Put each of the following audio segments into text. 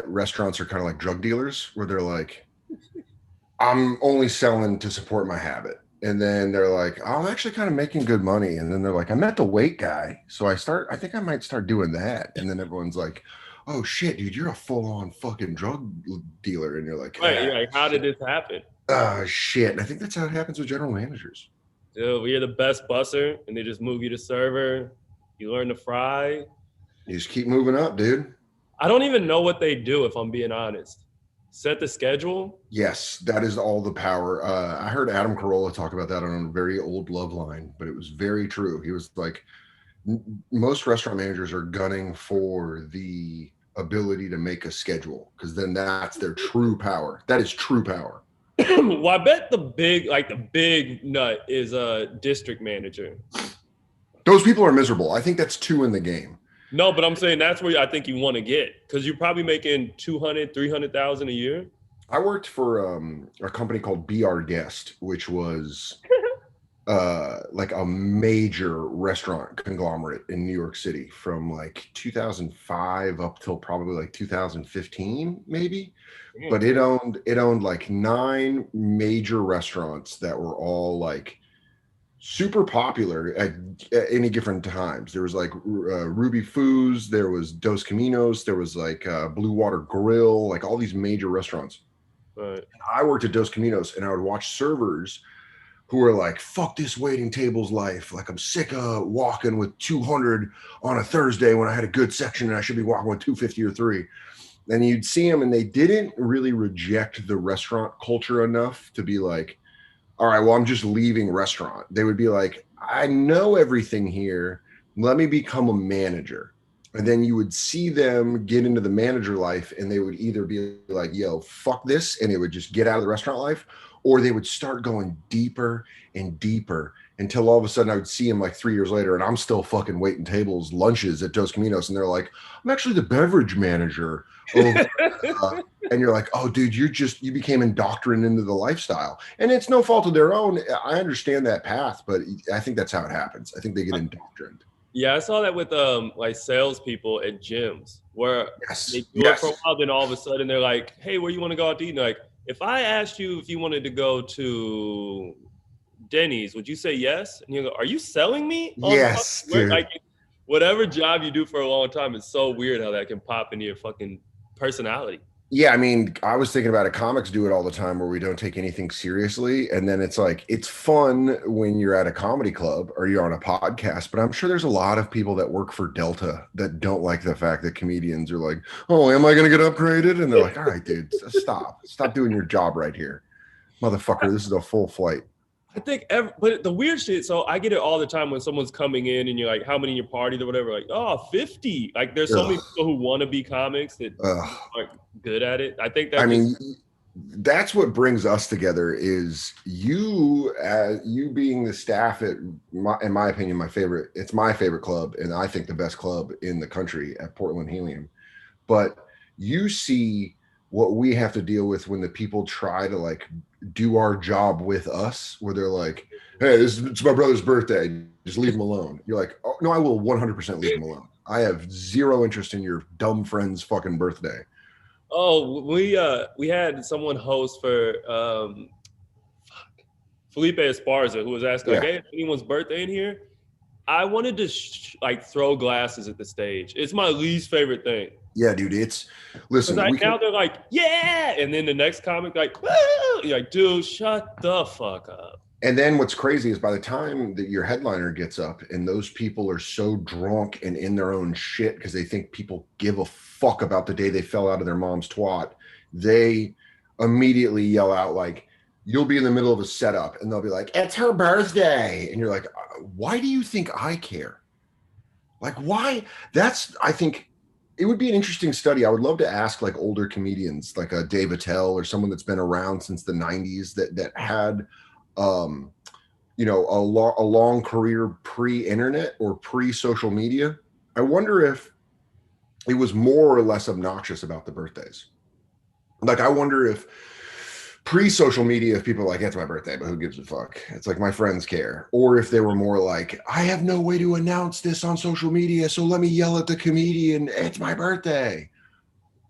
restaurants are kind of like drug dealers, where they're like, I'm only selling to support my habit. And then they're like, I'm actually kind of making good money. And then they're like, I met the weight guy. So I think I might start doing that. And then everyone's like, oh shit, dude, you're a full on fucking drug dealer. And you're like, Right, you're like, how did this happen? shit. And I think that's how it happens with general managers. Dude, you're the best busser, and they just move you to server. You learn to fry. You just keep moving up, dude. I don't even know what they do, if I'm being honest. Set the schedule. Yes, that is all the power. I heard Adam Carolla talk about that on a very old Love Line, but it was very true. He was like, most restaurant managers are gunning for the ability to make a schedule, because then that's their true power. That is true power. Well, I bet the big nut is a district manager. Those people are miserable. I think that's two in the game. No, but I'm saying that's where I think you want to get, because you're probably making 200, 300,000 a year. I worked for a company called Be Our Guest, which was like a major restaurant conglomerate in New York City from like 2005 up till probably like 2015, maybe. But it owned like 9 major restaurants that were all like super popular at any different times. There was like Ruby Foo's, there was Dos Caminos, there was like Blue Water Grill, like all these major restaurants. Right. I worked at Dos Caminos, and I would watch servers who are like, fuck this waiting tables life. Like, I'm sick of walking with 200 on a Thursday when I had a good section and I should be walking with 250 or 3. And you'd see them, and they didn't really reject the restaurant culture enough to be like, all right, well, I'm just leaving restaurant. They would be like, I know everything here. Let me become a manager. And then you would see them get into the manager life, and they would either be like, yo, fuck this, and they would just get out of the restaurant life, or they would start going deeper and deeper until all of a sudden I would see them like 3 years later, and I'm still fucking waiting tables, lunches at Dos Caminos, and they're like, I'm actually the beverage manager. And you're like, oh, dude, you became indoctrinated into the lifestyle. And it's no fault of their own. I understand that path, but I think that's how it happens. I think they get indoctrinated. Yeah, I saw that with like salespeople at gyms, where they do it for a while, then all of a sudden they're like, hey, where you want to go out to eat? And like, if I asked you if you wanted to go to Denny's, would you say yes? And you go, are you selling me? Yes, dude. Like, whatever job you do for a long time, it's so weird how that can pop into your fucking personality. Yeah, I mean, I was thinking about it. Comics do it all the time, where we don't take anything seriously. And then it's like, it's fun when you're at a comedy club or you're on a podcast, but I'm sure there's a lot of people that work for Delta that don't like the fact that comedians are like, oh, am I going to get upgraded? And they're like, all right, dude, stop doing your job right here. Motherfucker, this is a full flight. I think, but the weird shit, so I get it all the time when someone's coming in and you're like, how many in your party or whatever, like, oh, 50. Like, there's so many people who want to be comics that aren't good at it. I think that's what brings us together, is you being the staff at, in my opinion, it's my favorite club, and I think the best club in the country, at Portland Helium. But you see what we have to deal with when the people try to like do our job with us, where they're like, hey, it's my brother's birthday, just leave him alone. You're like, oh no, I will 100% leave him alone. I have zero interest in your dumb friend's fucking birthday. Oh, we had someone host for Felipe Esparza, who was asking like, hey, is anyone's birthday in here? I wanted to like throw glasses at the stage. It's my least favorite thing. Yeah, dude, listen. Now they're like, yeah, and then the next comic like, woo! You're like, dude, shut the fuck up. And then what's crazy is by the time that your headliner gets up and those people are so drunk and in their own shit because they think people give a fuck about the day they fell out of their mom's twat, they immediately yell out like, you'll be in the middle of a setup and they'll be like, it's her birthday. And you're like, why do you think I care? Like, why? I think it would be an interesting study. I would love to ask like older comedians, like a Dave Attell or someone that's been around since the 90s that had, you know, a long career pre-internet or pre-social media. I wonder if it was more or less obnoxious about the birthdays. Like, I wonder if pre-social media, if people are like, it's my birthday, but who gives a fuck? It's like, my friends care. Or if they were more like, I have no way to announce this on social media, so let me yell at the comedian, it's my birthday.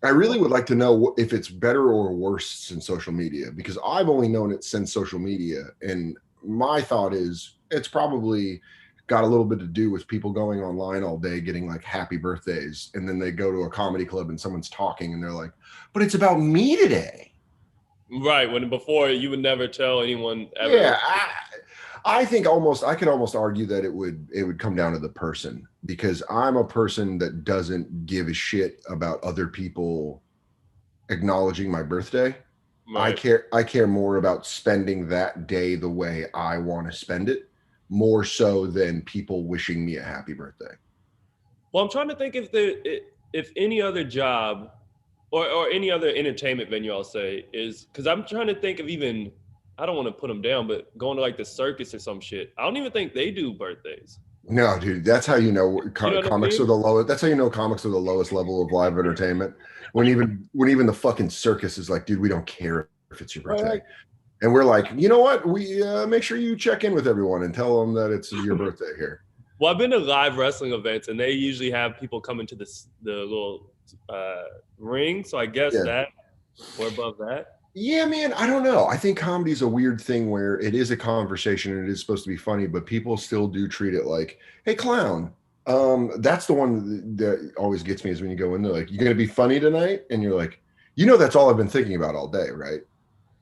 I really would like to know if it's better or worse since social media, because I've only known it since social media. And my thought is it's probably got a little bit to do with people going online all day getting like happy birthdays. And then they go to a comedy club and someone's talking and they're like, but it's about me today. Right. When before you would never tell anyone ever. Yeah. I think I could almost argue that it would come down to the person, because I'm a person that doesn't give a shit about other people acknowledging my birthday. Right. I care more about spending that day the way I want to spend it, more so than people wishing me a happy birthday. Well, I'm trying to think if any other job or any other entertainment venue, I'll say, is because I'm trying to think of even, I don't want to put them down, but going to like the circus or some shit. I don't even think they do birthdays. No, dude, that's how you know, You know what I comics mean? are the lowest. That's how you know comics are the lowest level of live entertainment. When even the fucking circus is like, dude, we don't care if it's your birthday. Right. And we're like, you know what? We make sure you check in with everyone and tell them that it's your birthday here. Well, I've been to live wrestling events, and they usually have people come into the little ring. So I guess that or above that. Yeah, man, I don't know. I think comedy is a weird thing where it is a conversation and it is supposed to be funny, but people still do treat it like, hey, clown. That's the one that always gets me, is when you go in there like, you gonna be funny tonight? And you're like, that's all I've been thinking about all day, right?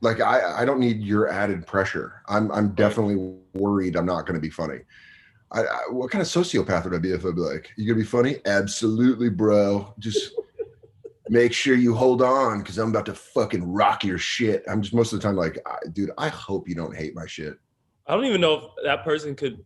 Like I don't need your added pressure. I'm definitely worried I'm not gonna be funny. What kind of sociopath would I be if I'd be like, you gonna be funny? Absolutely, bro. Just make sure you hold on, because I'm about to fucking rock your shit. I'm just most of the time like, dude, I hope you don't hate my shit. I don't even know if that person could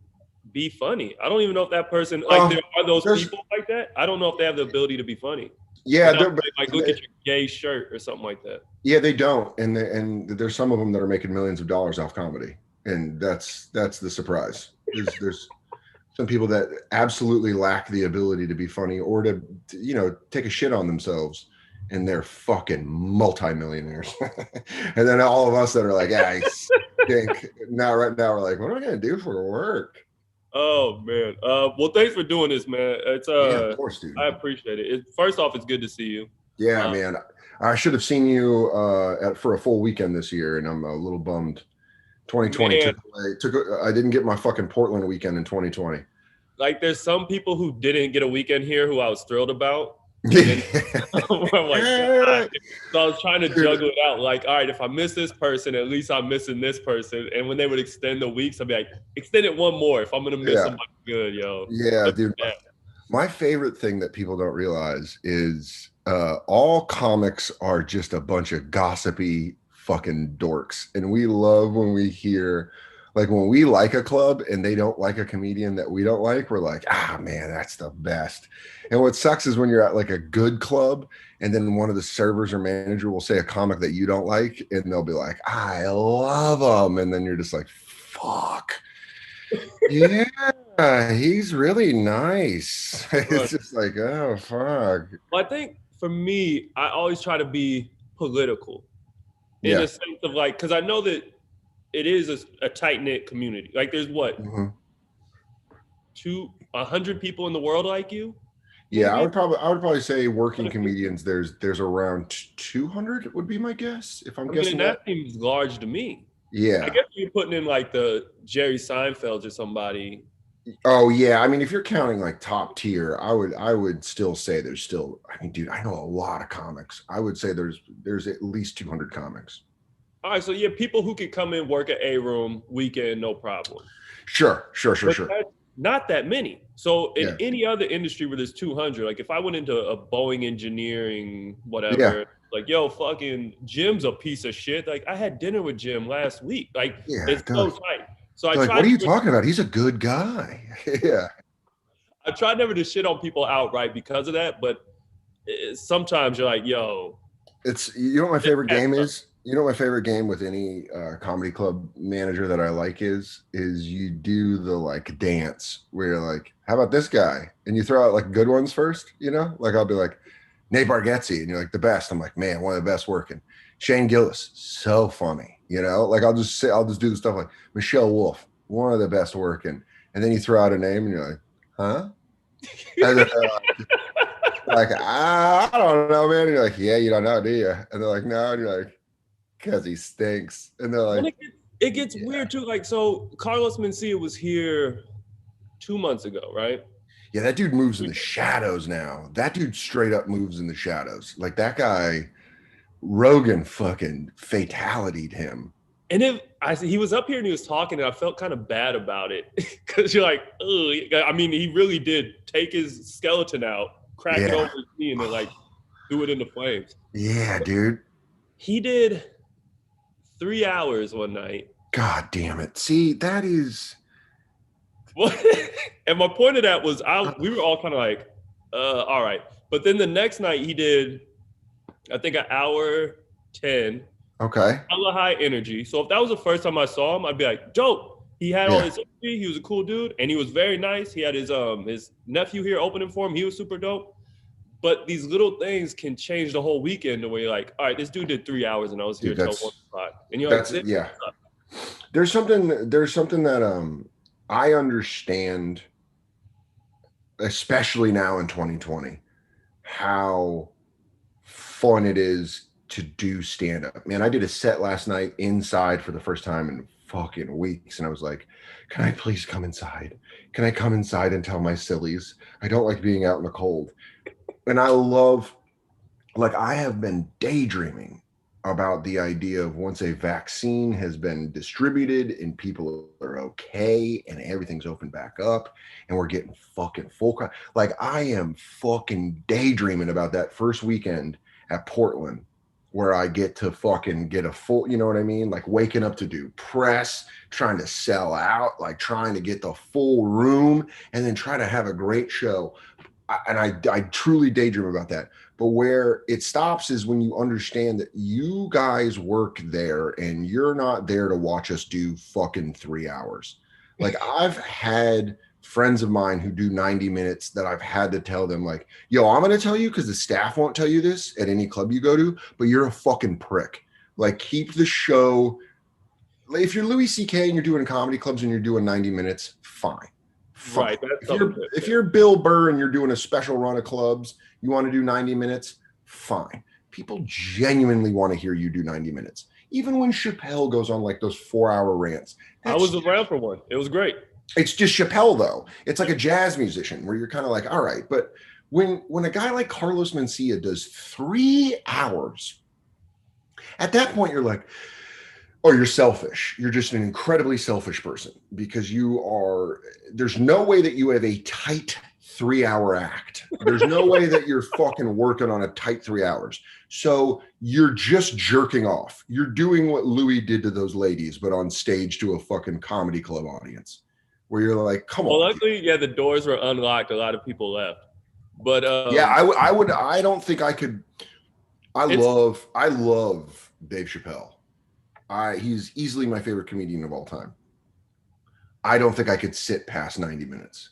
be funny. I don't even know if that person, like, there are those people like that. I don't know if they have the ability to be funny. Yeah, like look at your gay shirt or something like that. Yeah, they don't, and there's some of them that are making millions of dollars off comedy, and that's the surprise. There's some people that absolutely lack the ability to be funny or to take a shit on themselves, and they're fucking multimillionaires. And then all of us that are like, I stink. Right now we're like, what am I gonna do for work? Oh man. Well, thanks for doing this, man. It's yeah, of course, dude. I appreciate it. First off, it's good to see you. Yeah, man. I should have seen you for a full weekend this year, and I'm a little bummed. 2020 took away. I didn't get my fucking Portland weekend in 2020. Like, there's some people who didn't get a weekend here who I was thrilled about. I'm like, God. So I was trying to juggle it out. Like, all right, if I miss this person, at least I'm missing this person. And when they would extend the weeks, I'd be like, extend it one more if I'm gonna miss somebody good, yo. Yeah, dude. My favorite thing that people don't realize is all comics are just a bunch of gossipy fucking dorks, and we love when we hear, like, when we like a club and they don't like a comedian that we don't like, we're like, man, that's the best. And what sucks is when you're at like a good club and then one of the servers or manager will say a comic that you don't like, and they'll be like, I love him, and then you're just like, fuck. Yeah, he's really nice. It's just like, oh fuck. Well, I think for me, I always try to be political in a sense of, like, because I know that it is a tight-knit community. Like, there's what, 100 people in the world like you? Yeah, I would probably say working comedians, there's around 200 would be my guess, if I'm guessing. That seems large to me. Yeah, I guess you're putting in like the Jerry Seinfeld or somebody. Oh yeah, I mean, if you're counting like top tier, I would still say there's still. I mean, dude, I know a lot of comics. I would say there's at least 200 comics. All right, so yeah, people who could come in, work at A Room weekend, no problem. Sure. Not that many. So in any other industry where there's 200, like if I went into a Boeing engineering, whatever, like, yo, fucking Jim's a piece of shit. Like, I had dinner with Jim last week. Like, it's so tight. So I like, what are you talking about? He's a good guy. Yeah. I try never to shit on people outright because of that, but sometimes you're like, yo. You know what my favorite game is? You know what my favorite game with any comedy club manager that I like is you do the like dance where you're like, how about this guy? And you throw out like good ones first, Like I'll be like, Nate Bargatze, and you're like, the best. I'm like, man, one of the best working. Shane Gillis, so funny, Like I'll just do the stuff like Michelle Wolf, one of the best working. And then you throw out a name and you're like, huh? And then, Like, I don't know, man. And you're like, yeah, you don't know, do you? And they're like, no. And you're like, because he stinks. And they're like, it gets yeah. weird too. Like, so Carlos Mencia was here 2 months ago, right? Yeah, that dude moves in the shadows now. That dude straight up moves in the shadows. Like that guy, Rogan fucking fatality'd him. And he was up here and he was talking, and I felt kind of bad about it because you're like, ugh. I mean, he really did take his skeleton out, crack it over his knee, and then like threw it in the flames. Yeah, dude. He did 3 hours one night. God damn it. See, that is. What? And my point of that was, we were all kind of like, all right. But then the next night he did, I think, an hour 10. Okay. Hella high energy. So if that was the first time I saw him, I'd be like, dope. He had all this energy. He was a cool dude, and he was very nice. He had his nephew here opening for him. He was super dope. But these little things can change the whole weekend. The way you're like, all right, this dude did 3 hours, and I was here till 1 o'clock. And you're like, yeah. There's something that I understand, especially now in 2020, how fun it is to do stand-up. Man, I did a set last night inside for the first time in fucking weeks, and I was like, can I please come inside? Can I come inside and tell my sillies? I don't like being out in the cold. And I love, like, I have been daydreaming about the idea of once a vaccine has been distributed and people are okay and everything's opened back up and we're getting fucking full. Like, I am fucking daydreaming about that first weekend at Portland where I get to fucking get a full, you know what I mean? Like waking up to do press, trying to sell out, like trying to get the full room and then try to have a great show. I truly daydream about that. But where it stops is when you understand that you guys work there and you're not there to watch us do fucking 3 hours. Like I've had friends of mine who do 90 minutes that I've had to tell them like, yo, I'm going to tell you because the staff won't tell you this at any club you go to, but you're a fucking prick. Like keep the show. If you're Louis C.K. and you're doing comedy clubs and you're doing 90 minutes, fine. Right. If you're Bill Burr and you're doing a special run of clubs, you want to do 90 minutes, fine. People genuinely want to hear you do 90 minutes. Even when Chappelle goes on like those 4-hour rants. I was around for one. It was great. It's just Chappelle though. It's like a jazz musician where you're kind of like, all right. But when a guy like Carlos Mencia does 3 hours, at that point you're like, oh, you're selfish. You're just an incredibly selfish person because there's no way that you have a tight 3-hour act. There's no way that you're fucking working on a tight 3 hours. So you're just jerking off. You're doing what Louis did to those ladies, but on stage to a fucking comedy club audience where you're like, come on. Well, luckily, yeah, the doors were unlocked. A lot of people left. But I don't think I could. I love Dave Chappelle. He's easily my favorite comedian of all time. I don't think I could sit past 90 minutes.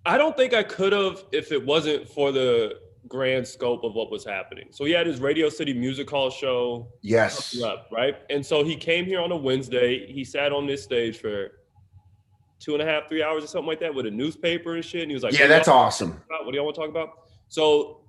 I don't think I could have if it wasn't for the grand scope of what was happening. So he had his Radio City Music Hall show. Yes. Right. And so he came here on a Wednesday. He sat on this stage for 2.5, 3 hours or something like that with a newspaper and shit. And he was like, yeah, that's awesome. What do y'all want to talk about? So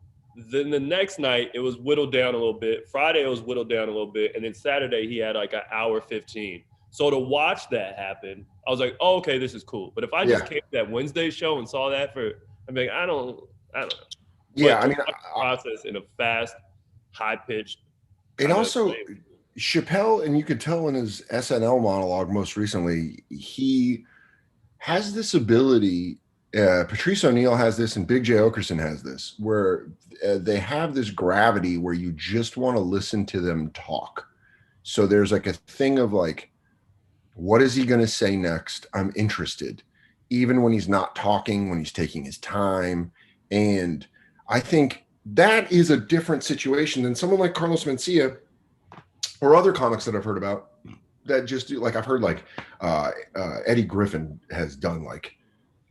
then the next night it was whittled down a little bit. Friday it was whittled down a little bit. And then Saturday he had like an hour 15. So to watch that happen, I was like, oh, okay, this is cool. But if I just came to that Wednesday show and saw that I'd be like, I don't know. Yeah, I mean, process in a fast, high-pitched. And also, Chappelle, and you could tell in his SNL monologue most recently, he has this ability. Patrice O'Neill has this, and Big Jay Oakerson has this, where they have this gravity where you just want to listen to them talk. So there's like a thing of like, what is he going to say next? I'm interested, even when he's not talking, when he's taking his time. And I think that is a different situation than someone like Carlos Mencia or other comics that I've heard about that just do, like I've heard like Eddie Griffin has done like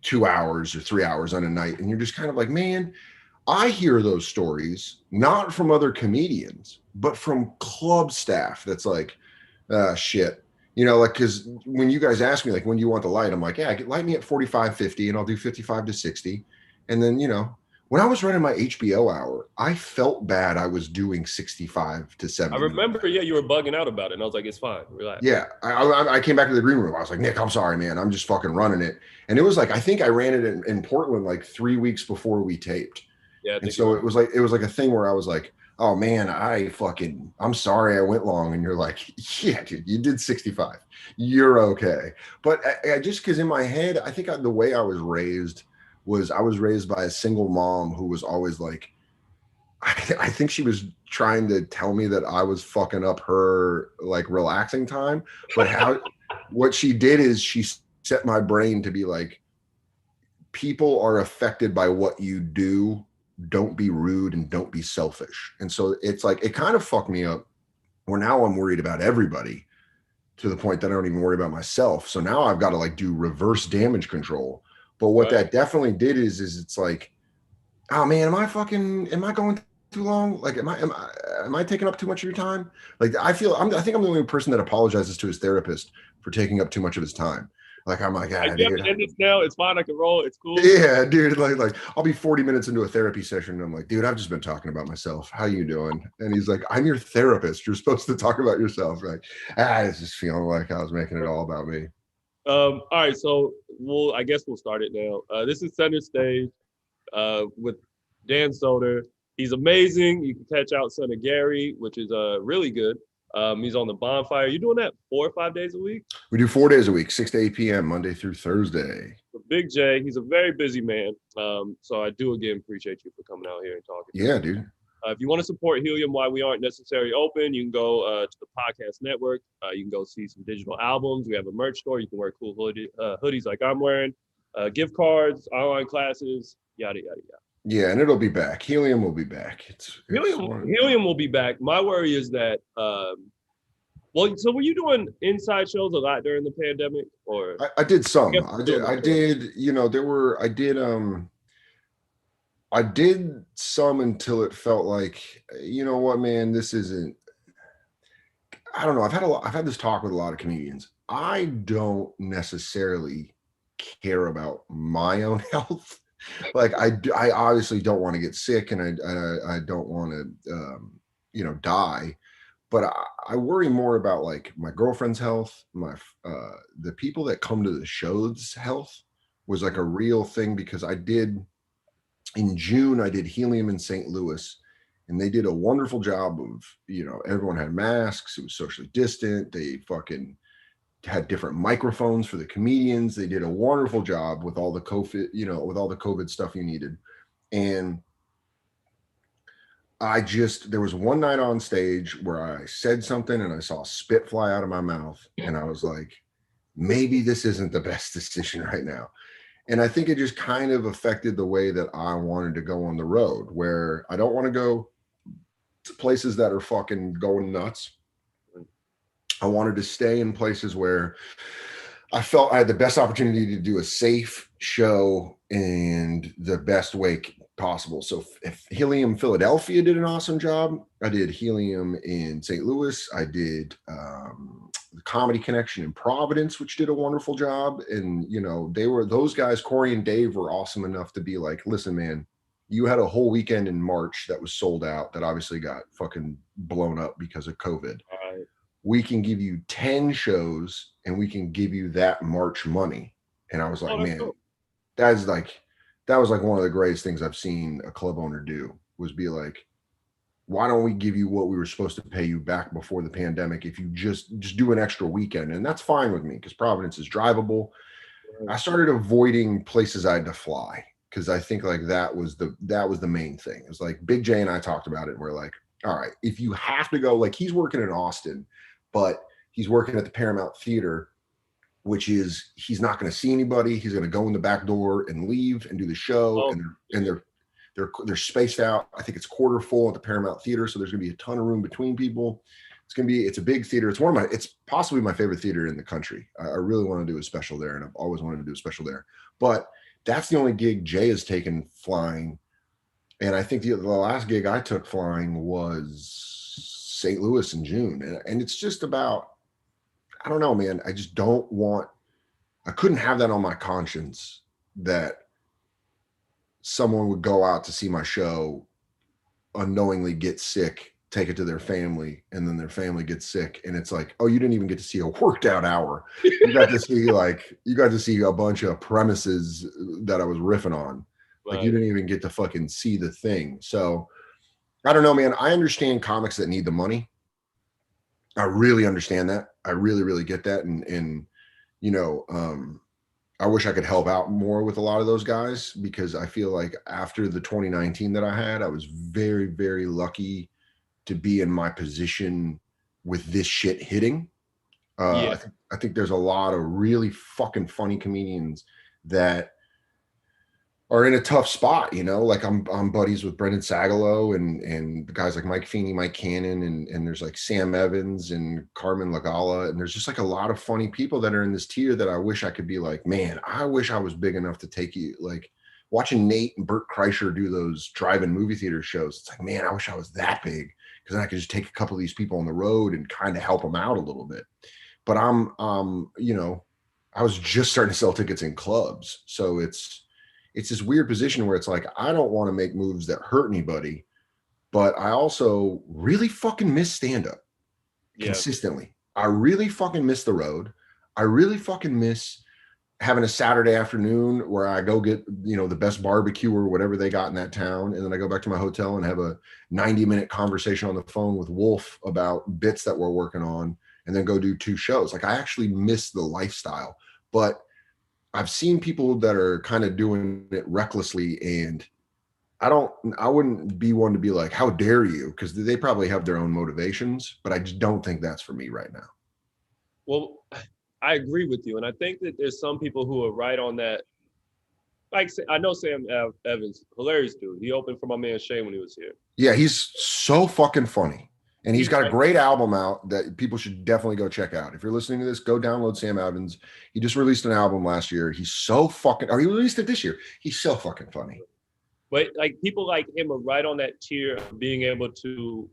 2 hours or 3 hours on a night. And you're just kind of like, man, I hear those stories, not from other comedians, but from club staff. That's like, shit. You know, like, because when you guys ask me, like, when do you want the light? I'm like, yeah, light me at 45, 50, and I'll do 55 to 60. And then, you know, When I was running my HBO hour, I felt bad. I was doing 65 to 70 I remember, yeah, you were bugging out about it, and I was like, it's fine, relax. Yeah, I came back to the green room. I was like, Nick, I'm sorry, man. I'm just fucking running it. And it was like, I think I ran it in Portland like 3 weeks before we taped. Yeah, I And think so it was like a thing where I was like, oh man, I'm sorry I went long. And you're like, yeah, dude, you did 65. You're okay. But I just, because in my head, I think the way I was raised was I was raised by a single mom who was always like, I think she was trying to tell me that I was fucking up her like relaxing time. But what she did is she set my brain to be like, people are affected by what you do. Don't be rude and don't be selfish. And so it's like, it kind of fucked me up where now I'm worried about everybody to the point that I don't even worry about myself. So now I've got to like do reverse damage control. But what that definitely did is it's like, oh man, am I going too long? Like, am I taking up too much of your time? Like, I think I'm the only person that apologizes to his therapist for taking up too much of his time. Like, I'm like, I get it. It's now. It's fine. I can roll. It's cool. Yeah, dude. Like I'll be 40 minutes into a therapy session and I'm like, dude, I've just been talking about myself. How you doing? And he's like, I'm your therapist. You're supposed to talk about yourself. Like, it's just feeling like I was making it all about me. All right, so I guess we'll start it now. This is Center Stage with Dan Soder. He's amazing. You can catch out Son of Gary, which is really good. He's on the Bonfire. You doing that 4 or 5 days a week? We do 4 days a week, 6 to 8 p.m., Monday through Thursday. Big Jay, he's a very busy man. So I do again appreciate you for coming out here and talking. Yeah, dude. If you want to support Helium while we aren't necessarily open, you can go to the podcast network. You can go see some digital albums. We have a merch store. You can wear cool hoodies like I'm wearing, gift cards, online classes, yada, yada, yada. Yeah, and it'll be back. Helium will be back. Helium will be back. My worry is that, so were you doing inside shows a lot during the pandemic? Or I did some. I did, I did some until it felt like, you know what, man, this isn't, I don't know. I've had this talk with a lot of comedians. I don't necessarily care about my own health. Like I obviously don't want to get sick and I don't want to, die, but I worry more about like my girlfriend's health, the people that come to the show's health was like a real thing because in June, I did Helium in St. Louis and they did a wonderful job of, everyone had masks. It was socially distant. They fucking had different microphones for the comedians. They did a wonderful job with all the COVID, with all the COVID stuff you needed. And there was one night on stage where I said something and I saw spit fly out of my mouth. And I was like, maybe this isn't the best decision right now. And I think it just kind of affected the way that I wanted to go on the road, where I don't want to go to places that are fucking going nuts. I wanted to stay in places where I felt I had the best opportunity to do a safe show in the best way possible. So if Helium Philadelphia did an awesome job, I did Helium in St. Louis. I did the Comedy Connection in Providence, which did a wonderful job. And, those guys, Corey and Dave, were awesome enough to be like, listen, man, you had a whole weekend in March that was sold out that obviously got fucking blown up because of COVID. We can give you 10 shows and we can give you that March money. And I was like, man, cool. that was like one of the greatest things I've seen a club owner do, was be like, why don't we give you what we were supposed to pay you back before the pandemic if you just do an extra weekend? And that's fine with me because Providence is drivable. I started avoiding places I had to fly because I think like that was the main thing. It was like Big Jay and I talked about it and we're like, all right, if you have to go, like he's working in Austin, but he's working at the Paramount Theater, which is, he's not going to see anybody. He's going to go in the back door and leave and do the show. And they're spaced out. I think it's quarter full at the Paramount Theater. So there's going to be a ton of room between people. It's a big theater. It's possibly my favorite theater in the country. I really want to do a special there. And I've always wanted to do a special there, but that's the only gig Jay has taken flying. And I think the last gig I took flying was St. Louis in June. And it's just about, I don't know, man. I just don't want, I couldn't have that on my conscience that someone would go out to see my show, unknowingly get sick, take it to their family, and then their family gets sick, and it's like, oh, you didn't even get to see a worked out hour. You got to see a bunch of premises that I was riffing on. Like, you didn't even get to fucking see the thing. So I don't know, man. I understand comics that need the money. I really understand that. I really, really get that. And you know, I wish I could help out more with a lot of those guys, because I feel like after the 2019 that I had, I was very, very lucky to be in my position with this shit hitting. I think there's a lot of really fucking funny comedians that are in a tough spot, you know. Like I'm buddies with Brendan Sagalow and guys like Mike Feeney, Mike Cannon, and there's like Sam Evans and Carmen Lagala, and there's just like a lot of funny people that are in this tier that I wish I could be like, man, I wish I was big enough to take you. Like watching Nate and Bert Kreischer do those drive-in movie theater shows, it's like, man, I wish I was that big, because then I could just take a couple of these people on the road and kind of help them out a little bit. But I'm you know, I was just starting to sell tickets in clubs, so it's this weird position where it's like, I don't want to make moves that hurt anybody, but I also really fucking miss stand-up consistently. I really fucking miss the road. I really fucking miss having a Saturday afternoon where I go get, you know, the best barbecue or whatever they got in that town. And then I go back to my hotel and have a 90-minute conversation on the phone with Wolf about bits that we're working on, and then go do 2 shows. Like, I actually miss the lifestyle, but I've seen people that are kind of doing it recklessly, and I wouldn't be one to be like, how dare you? Because they probably have their own motivations, but I just don't think that's for me right now. Well, I agree with you. And I think that there's some people who are right on that. Like, I know Sam Evans, hilarious dude. He opened for my man Shane when he was here. Yeah, he's so fucking funny. And he's got a great album out that people should definitely go check out. If you're listening to this, go download Sam Evans. He just released an album last year. He's so fucking, or he released it this year. He's so fucking funny. But like, people like him are right on that tier of being able to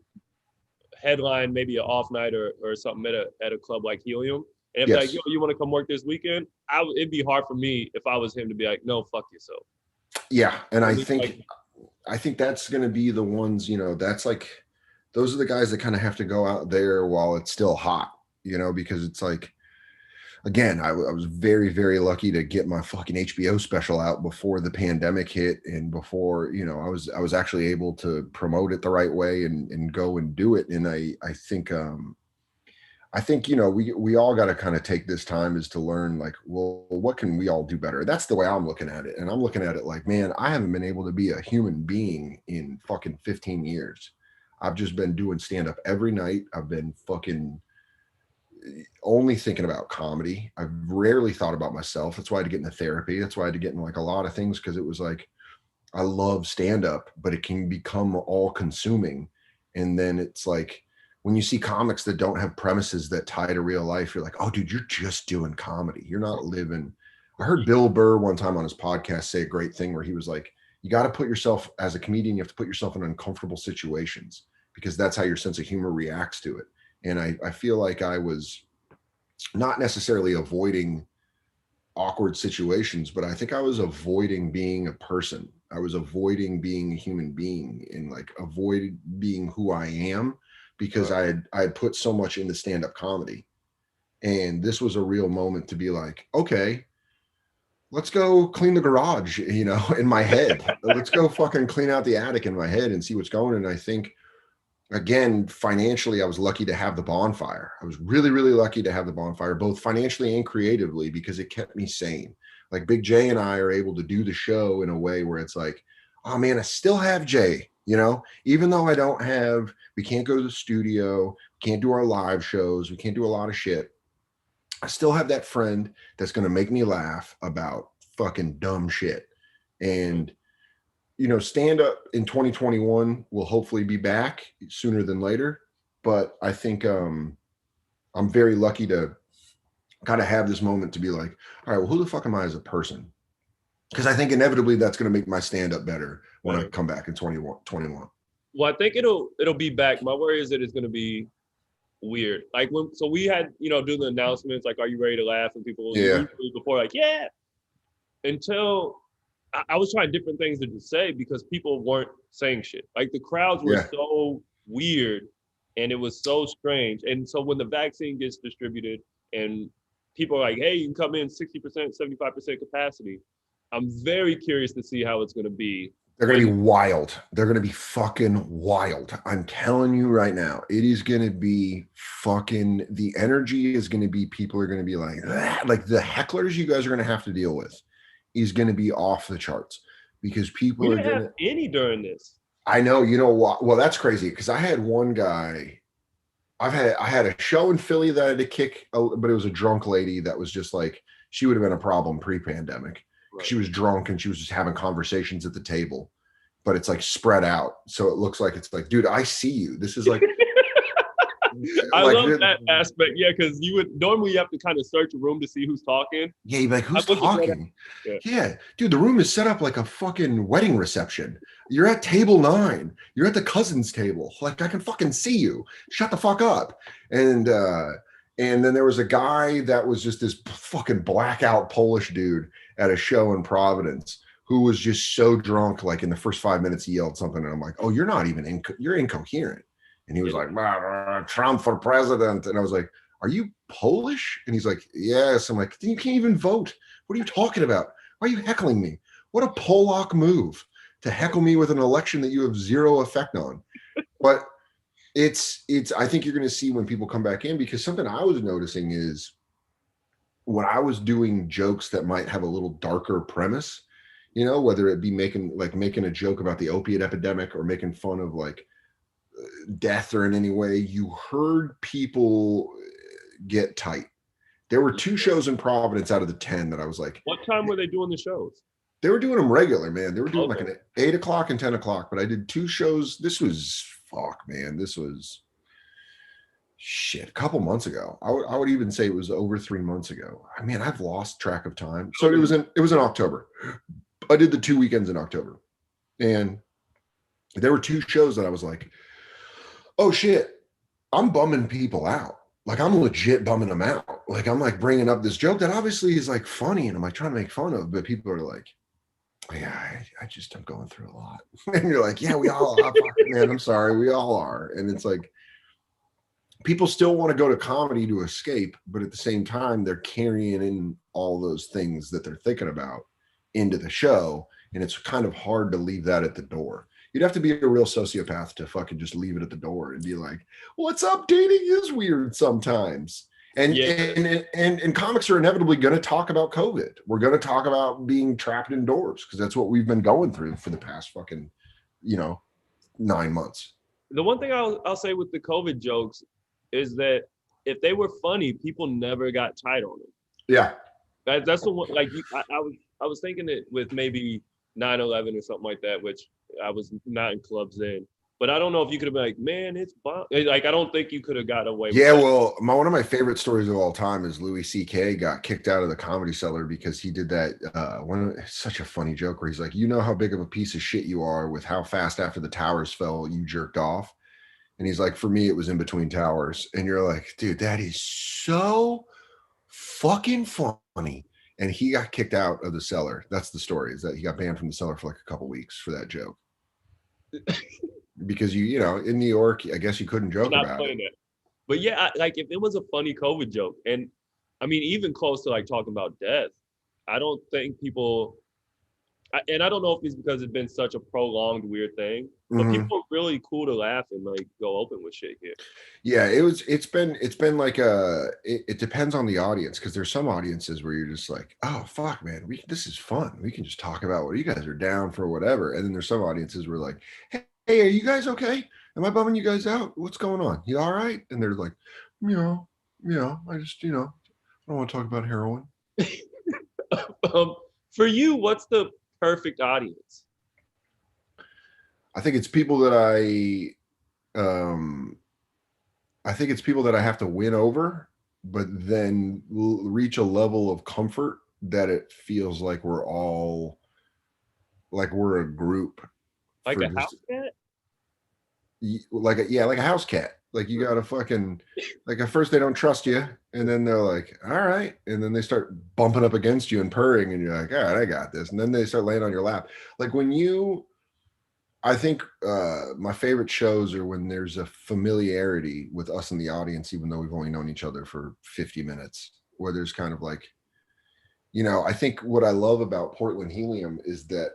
headline maybe an off night or something at a club like Helium. And if like, yo, you want to come work this weekend? It'd be hard for me if I was him to be like, no, fuck yourself. Yeah, and I think that's going to be the ones, you know, that's like, those are the guys that kind of have to go out there while it's still hot, you know, because it's like, again, I was very, very lucky to get my fucking HBO special out before the pandemic hit, and before, you know, I was actually able to promote it the right way and go and do it. And I think, you know, we all got to kind of take this time is to learn, like, well, what can we all do better? That's the way I'm looking at it. And I'm looking at it like, man, I haven't been able to be a human being in fucking 15 years. I've just been doing stand-up every night. I've been fucking only thinking about comedy. I've rarely thought about myself. That's why I had to get into therapy. That's why I had to get into like a lot of things, because it was like, I love stand-up, but it can become all consuming. And then it's like, when you see comics that don't have premises that tie to real life, you're like, oh, dude, you're just doing comedy. You're not living. I heard Bill Burr one time on his podcast say a great thing where he was like, you got to put yourself, as a comedian, you have to put yourself in uncomfortable situations, because that's how your sense of humor reacts to it. And I feel like I was not necessarily avoiding awkward situations, but I think I was avoiding being a person. I was avoiding being a human being, and like avoided being who I am, because I had put so much into stand-up comedy. And this was a real moment to be like, okay, let's go clean the garage, you know, in my head. Let's go fucking clean out the attic in my head and see what's going. And I think, again, financially, I was lucky to have the Bonfire. I was really, really lucky to have the Bonfire, both financially and creatively, because it kept me sane. Like Big Jay and I are able to do the show in a way where it's like, oh man, I still have Jay, you know, even though we can't go to the studio, can't do our live shows, we can't do a lot of shit. I still have that friend that's going to make me laugh about fucking dumb shit. And, you know, stand up in 2021 will hopefully be back sooner than later. But I think I'm very lucky to kind of have this moment to be like, all right, well, who the fuck am I as a person? Because I think inevitably that's going to make my stand up better when I come back in 2021. Well, I think it'll be back. My worry is that it's going to be weird. Like so we had, you know, do the announcements like, are you ready to laugh? And people before like, yeah, until I was trying different things to say because people weren't saying shit. Like the crowds were so weird and it was so strange. And so when the vaccine gets distributed and people are like, hey, you can come in 60%, 75% capacity, I'm very curious to see how it's going to be. They're going to be wild. They're going to be fucking wild. I'm telling you right now, it is going to be fucking, the energy is going to be, people are going to be like, ah, like the hecklers you guys are going to have to deal with is going to be off the charts because people are going to. Any during this. I know, you know what? Well, that's crazy because I had one guy. I had a show in Philly that I had to kick, but it was a drunk lady that was just like, she would have been a problem pre-pandemic. Right. She was drunk and she was just having conversations at the table, but it's like spread out. So it looks like, it's like, dude, I see you. This is like, I love that aspect. Yeah, because you would normally you have to kind of search a room to see who's talking. Yeah, you'd be like, who's talking? Yeah, dude, the room is set up like a fucking wedding reception. You're at table 9. You're at the cousin's table. Like, I can fucking see you. Shut the fuck up. And then there was a guy that was just this fucking blackout Polish dude at a show in Providence who was just so drunk. Like in the first 5 minutes, he yelled something, and I'm like, oh, you're not even you're incoherent. And he was like, Trump for president. And I was like, are you Polish? And he's like, yes. I'm like, you can't even vote. What are you talking about? Why are you heckling me? What a Polak move to heckle me with an election that you have zero effect on. But it's I think you're going to see when people come back in, because something I was noticing is when I was doing jokes that might have a little darker premise, you know, whether it be making a joke about the opiate epidemic or making fun of like death or in any way, you heard people get tight. There were 2 shows in Providence out of the 10 that I was like, what time were they doing the shows? They were doing them regular, man. They were doing like an 8 o'clock and 10 o'clock, but I did 2 shows. This was shit, a couple months ago. I would even say it was over 3 months ago. I mean, I've lost track of time. So it was in October. I did the 2 weekends in October, and there were 2 shows that I was like, oh shit, I'm bumming people out. Like, I'm legit bumming them out. Like, I'm like bringing up this joke that obviously is like funny and I'm like trying to make fun of, but people are like, yeah, I'm going through a lot. And you're like, yeah, we all are. Man, I'm sorry, we all are. And it's like, people still want to go to comedy to escape, but at the same time, they're carrying in all those things that they're thinking about into the show. And it's kind of hard to leave that at the door. You'd have to be a real sociopath to fucking just leave it at the door and be like, what's up? Dating is weird sometimes. And comics are inevitably going to talk about COVID. We're going to talk about being trapped indoors because that's what we've been going through for the past fucking, 9 months. The one thing I'll say with the COVID jokes is that if they were funny, people never got tight on them. Yeah. That's the one, like, I was thinking it with maybe 9/11 or something like that, which I was not in clubs then. But I don't know if you could have been like, man, it's bomb. Like, I don't think you could have got away with that. Well, one of my favorite stories of all time is Louis C.K. got kicked out of the Comedy Cellar because he did that. Such a funny joke where he's like, you know how big of a piece of shit you are with how fast after the towers fell you jerked off. And he's like, for me, it was in between towers. And you're like, dude, that is so fucking funny. And he got kicked out of the cellar. That's the story, is that he got banned from the cellar for like a couple weeks for that joke. Because in New York, I guess you couldn't joke about it. But yeah, like if it was a funny COVID joke, and I mean, even close to like talking about death, I don't think people, and I don't know if it's because it's been such a prolonged weird thing, but people are really cool to laugh and like go open with shit here. Yeah, it's been like it depends on the audience, because there's some audiences where you're just like, oh fuck, man, this is fun. We can just talk about what you guys are down for, whatever. And then there's some audiences where like, hey, are you guys okay? Am I bumming you guys out? What's going on? You all right? And they're like, I just, I don't want to talk about heroin. For you, what's the perfect audience? I think it's people that I have to win over, but then reach a level of comfort that it feels like we're all, like we're a group. Like a house cat? Like a house cat. Like you gotta fucking, like at first they don't trust you, and then they're like, all right, and then they start bumping up against you and purring, and you're like, all right, I got this, and then they start laying on your lap. Like when you, I think my favorite shows are when there's a familiarity with us in the audience, even though we've only known each other for 50 minutes, where there's kind of like, I think what I love about Portland Helium is that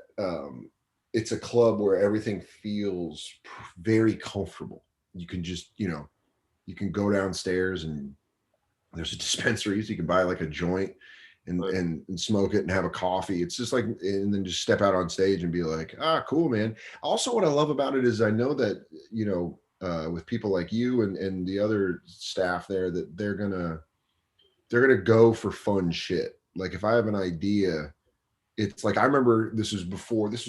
it's a club where everything feels very comfortable. You can just, you can go downstairs and there's a dispensary, so you can buy like a joint and smoke it and have a coffee. It's just like, and then just step out on stage and be like, ah, cool, man. Also, what I love about it is I know that, with people like you and the other staff there, that they're gonna go for fun shit. Like if I have an idea, it's like, I remember this was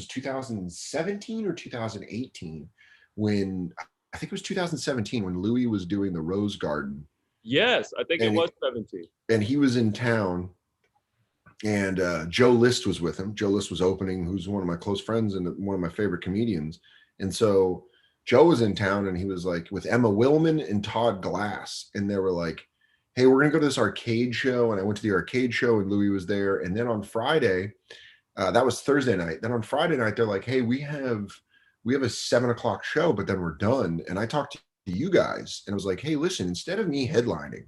2017 or 2018 when, I think it was 2017 when Louis was doing the Rose Garden. Yes, I think it was 17. And he was in town, and Joe List was with him. Joe List was opening, who's one of my close friends and one of my favorite comedians. And so Joe was in town, and he was like with Emma Willman and Todd Glass, and they were like, hey, we're gonna go to this arcade show. And I went to the arcade show, and Louis was there. And then on Friday, that was Thursday night. Then on Friday night, they're like, hey, we have a 7:00 show, but then we're done. And I talked to you guys, and I was like, hey, listen, instead of me headlining,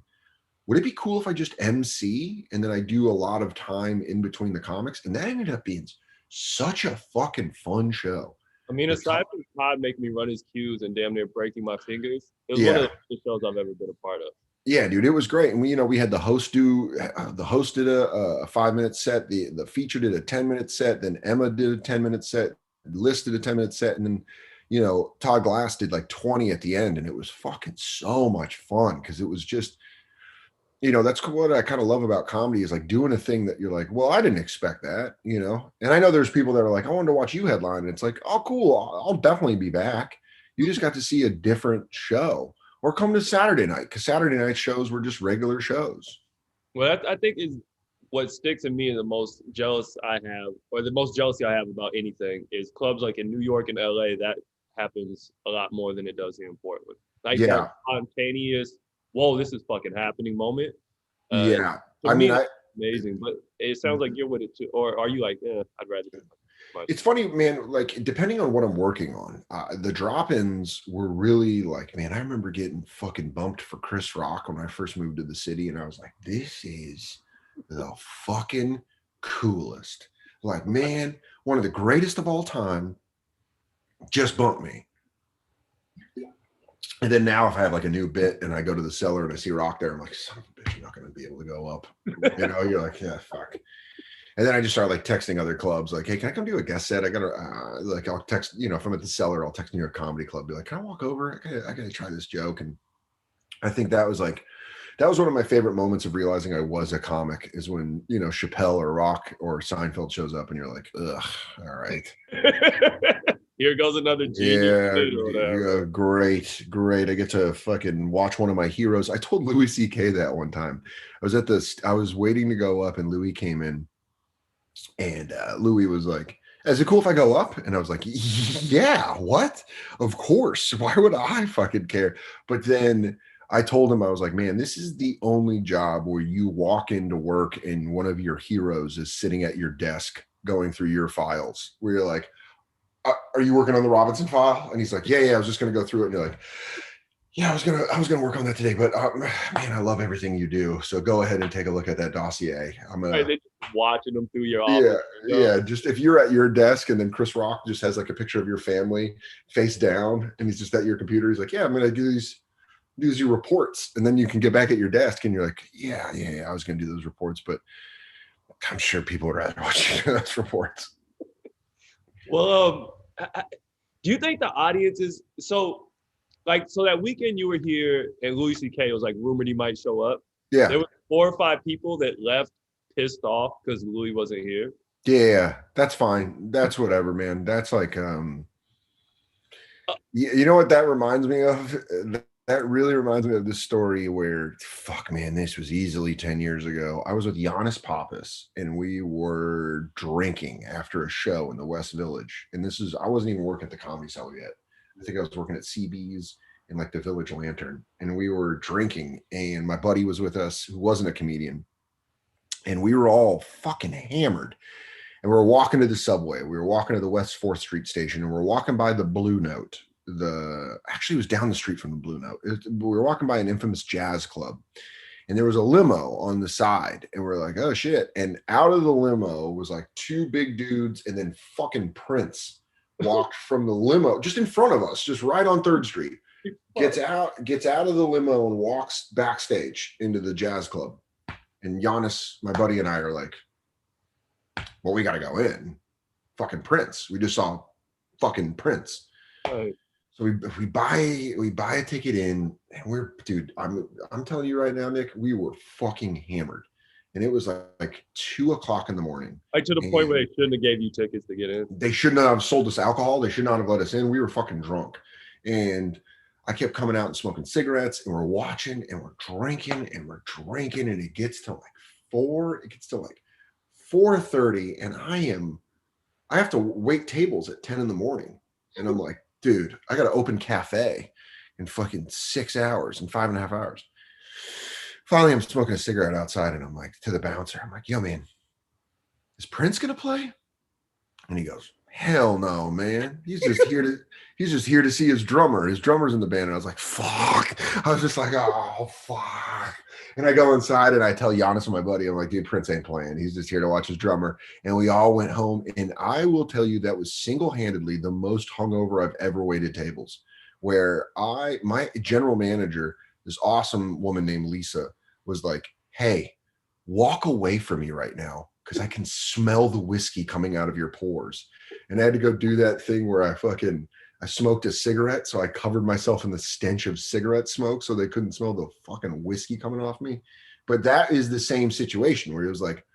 would it be cool if I just MC and then I do a lot of time in between the comics? And that ended up being such a fucking fun show. I mean, aside from Todd making me run his cues and damn near breaking my fingers, it was one of the shows I've ever been a part of. Yeah, dude, it was great. And we had the host did a 5-minute set. The feature did a 10-minute set. Then Emma did a 10-minute set. List did a 10-minute set. And then, Todd Glass did like 20 at the end. And it was fucking so much fun because it was just, that's what I kind of love about comedy is like doing a thing that you're like, well, I didn't expect that, and I know there's people that are like, I wanted to watch you headline. And it's like, oh, cool. I'll definitely be back. You just got to see a different show, or come to Saturday night, because Saturday night shows were just regular shows. Well, I think is what sticks in me and the most jealous I have, or the most jealousy I have about anything, is clubs like in New York and LA. That happens a lot more than it does here in Portland. Like that spontaneous, whoa, this is fucking happening moment. Yeah. I mean, amazing, but it sounds like you're with it too. Or are you like, I'd rather. It's funny, man, like depending on what I'm working on, the drop-ins were really like, man, I remember getting fucking bumped for Chris Rock when I first moved to the city. And I was like, this is the fucking coolest. Like, man, one of the greatest of all time just bumped me. And then now if I have like a new bit and I go to the cellar and I see Rock there, I'm like, son of a bitch, you're not going to be able to go up. You're like, yeah, fuck. And then I just start like texting other clubs, like, hey, can I come do a guest set? I got to, like, I'll text, if I'm at the cellar, I'll text New York Comedy Club, be like, can I walk over? I got to try this joke. And I think that was one of my favorite moments of realizing I was a comic, is when, Chappelle or Rock or Seinfeld shows up and you're like, ugh, all right. Here goes another genius. Yeah, great. I get to fucking watch one of my heroes. I told Louis C.K. that one time. I was waiting to go up and Louis came in, and Louis was like, is it cool if I go up? And I was like, yeah, what? Of course. Why would I fucking care? But then I told him, I was like, man, this is the only job where you walk into work and one of your heroes is sitting at your desk going through your files, where you're like, are you working on the Robinson file? And he's like, yeah, I was just going to go through it. And you're like, yeah, I was going to work on that today, but man, I love everything you do. So go ahead and take a look at that dossier. I'm watching them through your office. Yeah. Just if you're at your desk and then Chris Rock just has like a picture of your family face down and he's just at your computer. He's like, yeah, I'm going to do these your reports. And then you can get back at your desk and you're like, yeah, I was going to do those reports, but I'm sure people would rather watch those reports. Well, do you think the audience is so that weekend you were here and Louis C.K. was like rumored he might show up? Yeah. There were 4 or 5 people that left pissed off because Louis wasn't here. Yeah, that's fine. That's whatever, man. That's like, you know what that reminds me of? That really reminds me of this story where, fuck, man, this was easily 10 years ago. I was with Giannis Pappas and we were drinking after a show in the West Village. And I wasn't even working at the Comedy Cellar yet. I think I was working at CB's. in like the Village Lantern, and we were drinking, and my buddy was with us who wasn't a comedian, and we were all fucking hammered. And we were walking to the subway. We were walking to the West 4th Street station, and we we're walking by the Blue Note. Actually, it was down the street from the Blue Note. We were walking by an infamous jazz club, and there was a limo on the side, and we're like, oh shit. And out of the limo was like two big dudes, and then fucking Prince walked from the limo just in front of us, just right on 3rd Street. Gets out of the limo and walks backstage into the jazz club. And Giannis, my buddy, and I are like, well, we got to go in. Fucking Prince. We just saw fucking Prince. Right. So we buy a ticket in, and I'm telling you right now, Nick, we were fucking hammered. And it was like 2:00 in the morning. Like to the point where they shouldn't have gave you tickets to get in. They should not have sold us alcohol. They should not have let us in. We were fucking drunk. And I kept coming out and smoking cigarettes, and we're watching, and we're drinking, and it gets to like 4:30, and I have to wait tables at 10 in the morning. And I'm like, dude, I got to open cafe in fucking 6 hours and 5.5 hours. Finally, I'm smoking a cigarette outside, and I'm like, to the bouncer, I'm like, yo, man, is Prince going to play? And he goes, hell no, man. He's just here to see his drummer. His drummer's in the band. And I was like, fuck. I was just like, oh, fuck. And I go inside and I tell Giannis and my buddy, I'm like, dude, Prince ain't playing. He's just here to watch his drummer. And we all went home. And I will tell you, that was single-handedly the most hungover I've ever waited tables, where my general manager, this awesome woman named Lisa, was like, hey, walk away from me right now, because I can smell the whiskey coming out of your pores. And I had to go do that thing where I smoked a cigarette, so I covered myself in the stench of cigarette smoke so they couldn't smell the fucking whiskey coming off me. But that is the same situation where it was like,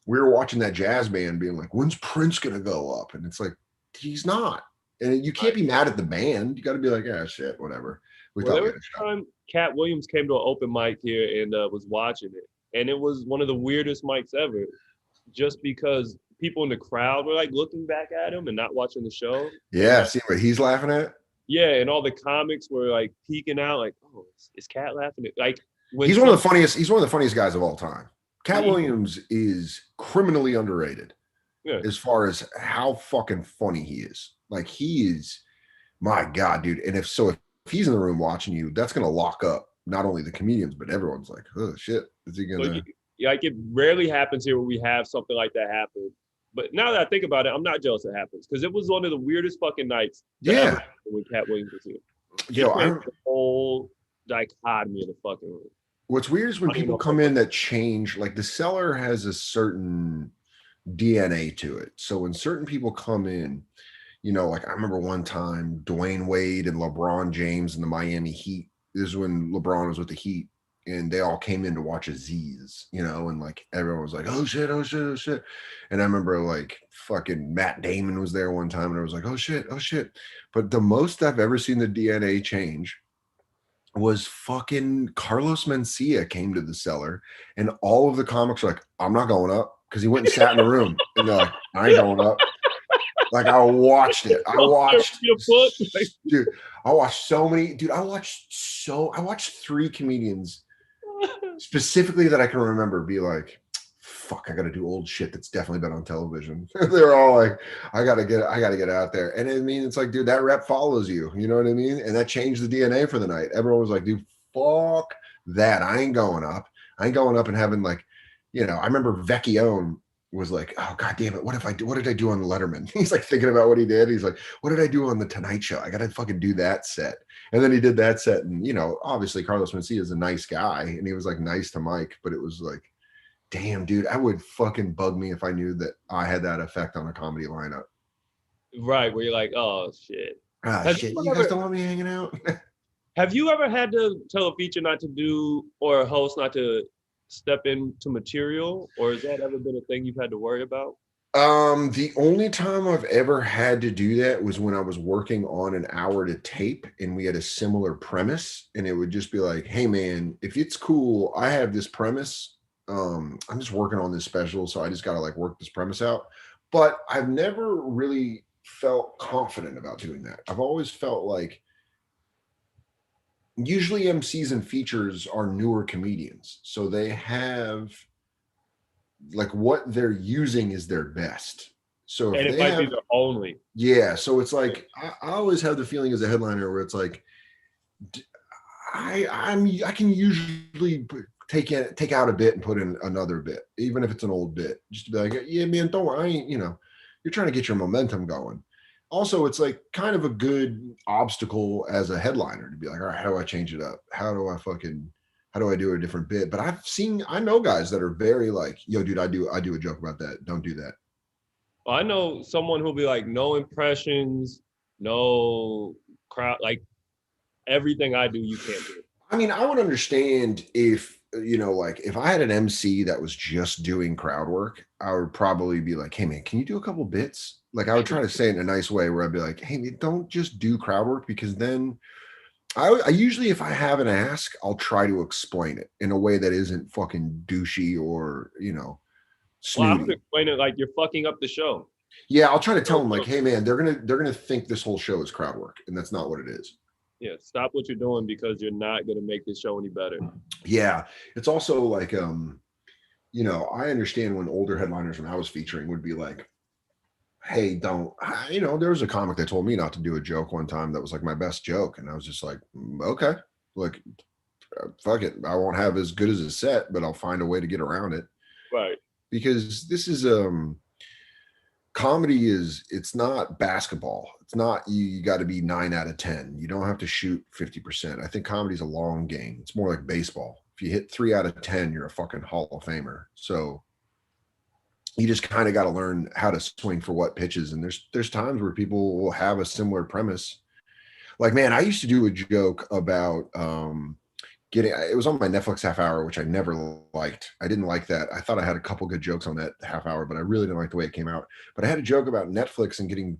we were watching that jazz band being like, when's Prince gonna go up? And it's like, he's not. And you can't be mad at the band. You got to be like, yeah, shit, whatever. There was a time Cat Williams came to an open mic here and was watching it. And it was one of the weirdest mics ever, just because people in the crowd were like looking back at him and not watching the show. Yeah, see what he's laughing at? Yeah, and all the comics were like peeking out, like, oh, is Cat laughing at? Like, he's one of the funniest guys of all time. Cat Williams is criminally underrated as far as how fucking funny he is. Like, he is, my God, dude. And if he's in the room watching you, that's gonna lock up not only the comedians, but everyone's like, oh shit, is he gonna? Like, it rarely happens here where we have something like that happen. But now that I think about it, I'm not jealous it happens, because it was one of the weirdest fucking nights. Yeah. When Cat Williams was here. The whole dichotomy of the fucking room. What's weird is when people come in that change, like the Cellar has a certain DNA to it. So when certain people come in, like I remember one time Dwayne Wade and LeBron James and the Miami Heat. This is when LeBron was with the Heat. And they all came in to watch Aziz, and like everyone was like, oh shit, oh shit, oh shit. And I remember like fucking Matt Damon was there one time, and I was like, oh shit, oh shit. But the most I've ever seen the DNA change was fucking Carlos Mencia came to the Cellar, and all of the comics were like, I'm not going up, because he went and sat in the room. And they're like, I ain't going up. Like, I watched it. I watched so many. Dude, I watched 3 comedians specifically that I can remember be like, fuck, I gotta do old shit that's definitely been on television. They're all like, I gotta get out there. And I mean, it's like, dude, that rep follows you, you know what I mean? And that changed the DNA for the night. Everyone was like, dude, fuck that. I ain't going up and having like, I remember Vecchione was like, oh god damn it, what did I do on Letterman? He's like thinking about what he did. He's like, what did I do on the Tonight Show? I gotta fucking do that set. And then he did that set, and obviously Carlos Mencia is a nice guy, and he was like nice to Mike, but it was like, damn, dude, I would fucking bug me if I knew that I had that effect on a comedy lineup. Right, where you're like, oh shit. Shit, you guys don't want me hanging out? Have you ever had to tell a feature not to do, or a host not to step into material, or has that ever been a thing you've had to worry about? The only time I've ever had to do that was when I was working on an hour to tape, and we had a similar premise, and it would just be like, hey man, if it's cool, I have this premise. I'm just working on this special, so I just gotta like work this premise out. But I've never really felt confident about doing that. I've always felt like usually MCs and features are newer comedians, so they have like what they're using is their best. So if And it they might be have, the only. yeah, so it's like I always have the feeling as a headliner where it's like I can usually take out a bit and put in another bit, even if it's an old bit, just to be like, yeah, man, don't worry, I ain't, you're trying to get your momentum going. Also, it's like kind of a good obstacle as a headliner to be like, all right, how do I change it up? How do I do a different bit? But I know guys that are very like, yo, dude, I do a joke about that. Don't do that. I know someone who'll be like, no impressions, no crowd, like everything I do, you can't do. I mean, I would understand if, like if I had an MC that was just doing crowd work, I would probably be like, hey man, can you do a couple bits? Like I would try to say it in a nice way where I'd be like, hey, man, don't just do crowd work, because then I usually, if I have an ask, I'll try to explain it in a way that isn't fucking douchey or, Well, I would snooty. explain it like you're fucking up the show. Yeah, I'll try to tell them like, hey man, they're gonna think this whole show is crowd work, and that's not what it is. Yeah, stop what you're doing because you're not gonna make this show any better. Yeah. It's also like I understand when older headliners when I was featuring would be like, hey, don't, there was a comic that told me not to do a joke one time that was like my best joke. And I was just like, okay, like, fuck it. I won't have as good as a set, but I'll find a way to get around it. Right. Because this is, comedy it's not basketball. It's not, you got to be 9 out of 10. You don't have to shoot 50%. I think comedy's a long game. It's more like baseball. If you hit 3 out of 10, you're a fucking Hall of Famer. So you just kind of got to learn how to swing for what pitches. And there's times where people will have a similar premise. Like, man, I used to do a joke about it was on my Netflix half hour, which I never liked. I didn't like that. I thought I had a couple good jokes on that half hour, but I really didn't like the way it came out. But I had a joke about Netflix and getting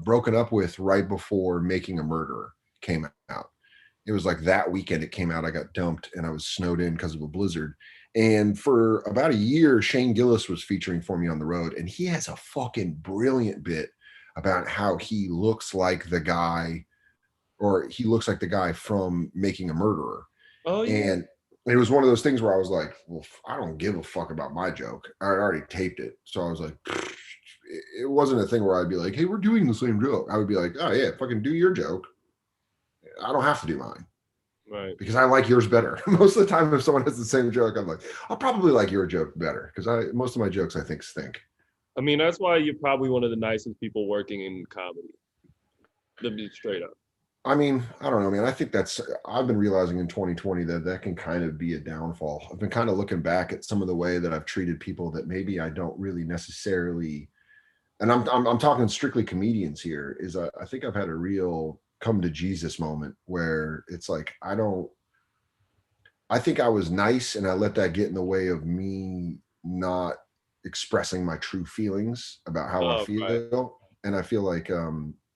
broken up with right before Making a Murderer came out. It was like that weekend it came out. I got dumped and I was snowed in because of a blizzard. And for about a year, Shane Gillis was featuring for me on the road. And he has a fucking brilliant bit about how he looks like the guy, or he looks like the guy from Making a Murderer. Oh, yeah. And it was one of those things where I was like, well, I don't give a fuck about my joke. I already taped it. So I was like, it wasn't a thing where I'd be like, hey, we're doing the same joke. I would be like, oh yeah, fucking do your joke. I don't have to do mine. Right. Because I like yours better. Most of the time, if someone has the same joke, I'm like, I'll probably like your joke better, because most of my jokes I think stink. I mean, that's why you're probably one of the nicest people working in comedy. To be straight up. I mean, I don't know, man. I think I've been realizing in 2020 that can kind of be a downfall. I've been kind of looking back at some of the way that I've treated people that maybe I don't really necessarily, and I'm talking strictly comedians here, is I think I've had a real come to Jesus moment where it's like, I think I was nice and I let that get in the way of me not expressing my true feelings about how I feel. Right. And I feel like I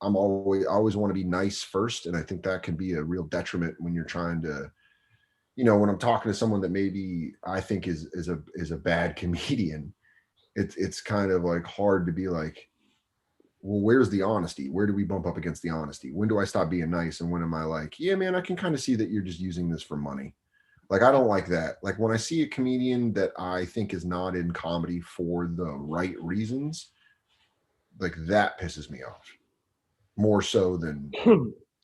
always want to be nice first. And I think that can be a real detriment when you're trying to, when I'm talking to someone that maybe I think is a bad comedian, it's kind of like hard to be like, well, where's the honesty? Where do we bump up against the honesty? When do I stop being nice? And when am I like, yeah, man, I can kind of see that you're just using this for money. Like, I don't like that. Like, when I see a comedian that I think is not in comedy for the right reasons, like, that pisses me off more so than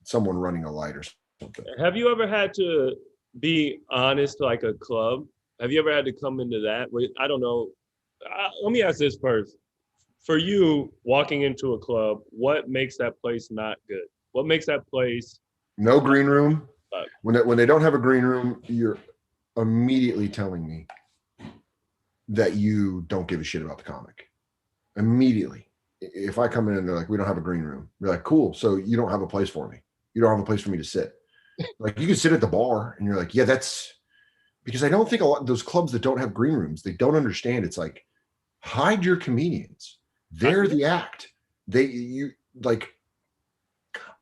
someone running a light or something. Have you ever had to be honest to like a club? Have you ever had to come into that? I don't know. Let me ask this first. For you, walking into a club, what makes that place not good? What makes that place? No green room. When they don't have a green room, you're immediately telling me that you don't give a shit about the comic. Immediately. If I come in and they're like, we don't have a green room, you're like, cool. So you don't have a place for me. You don't have a place for me to sit. Like, you can sit at the bar, and you're like, yeah, that's because I don't think a lot of those clubs that don't have green rooms, they don't understand. It's like, hide your comedians. They're the act.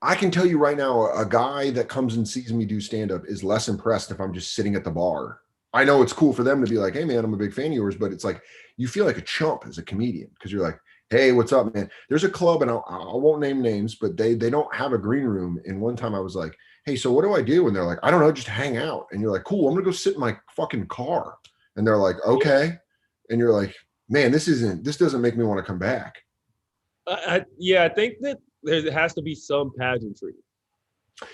I can tell you right now, a guy that comes and sees me do stand-up is less impressed if I'm just sitting at the bar. I know it's cool for them to be like, hey man, I'm a big fan of yours, but it's like, you feel like a chump as a comedian because you're like, hey, what's up, man? There's a club, and I won't name names, but they don't have a green room. And one time I was like, hey, so what do I do? And they're like, I don't know, just hang out. And you're like, cool, I'm gonna go sit in my fucking car. And they're like, okay. And you're like, man, this doesn't make me want to come back. I think that there has to be some pageantry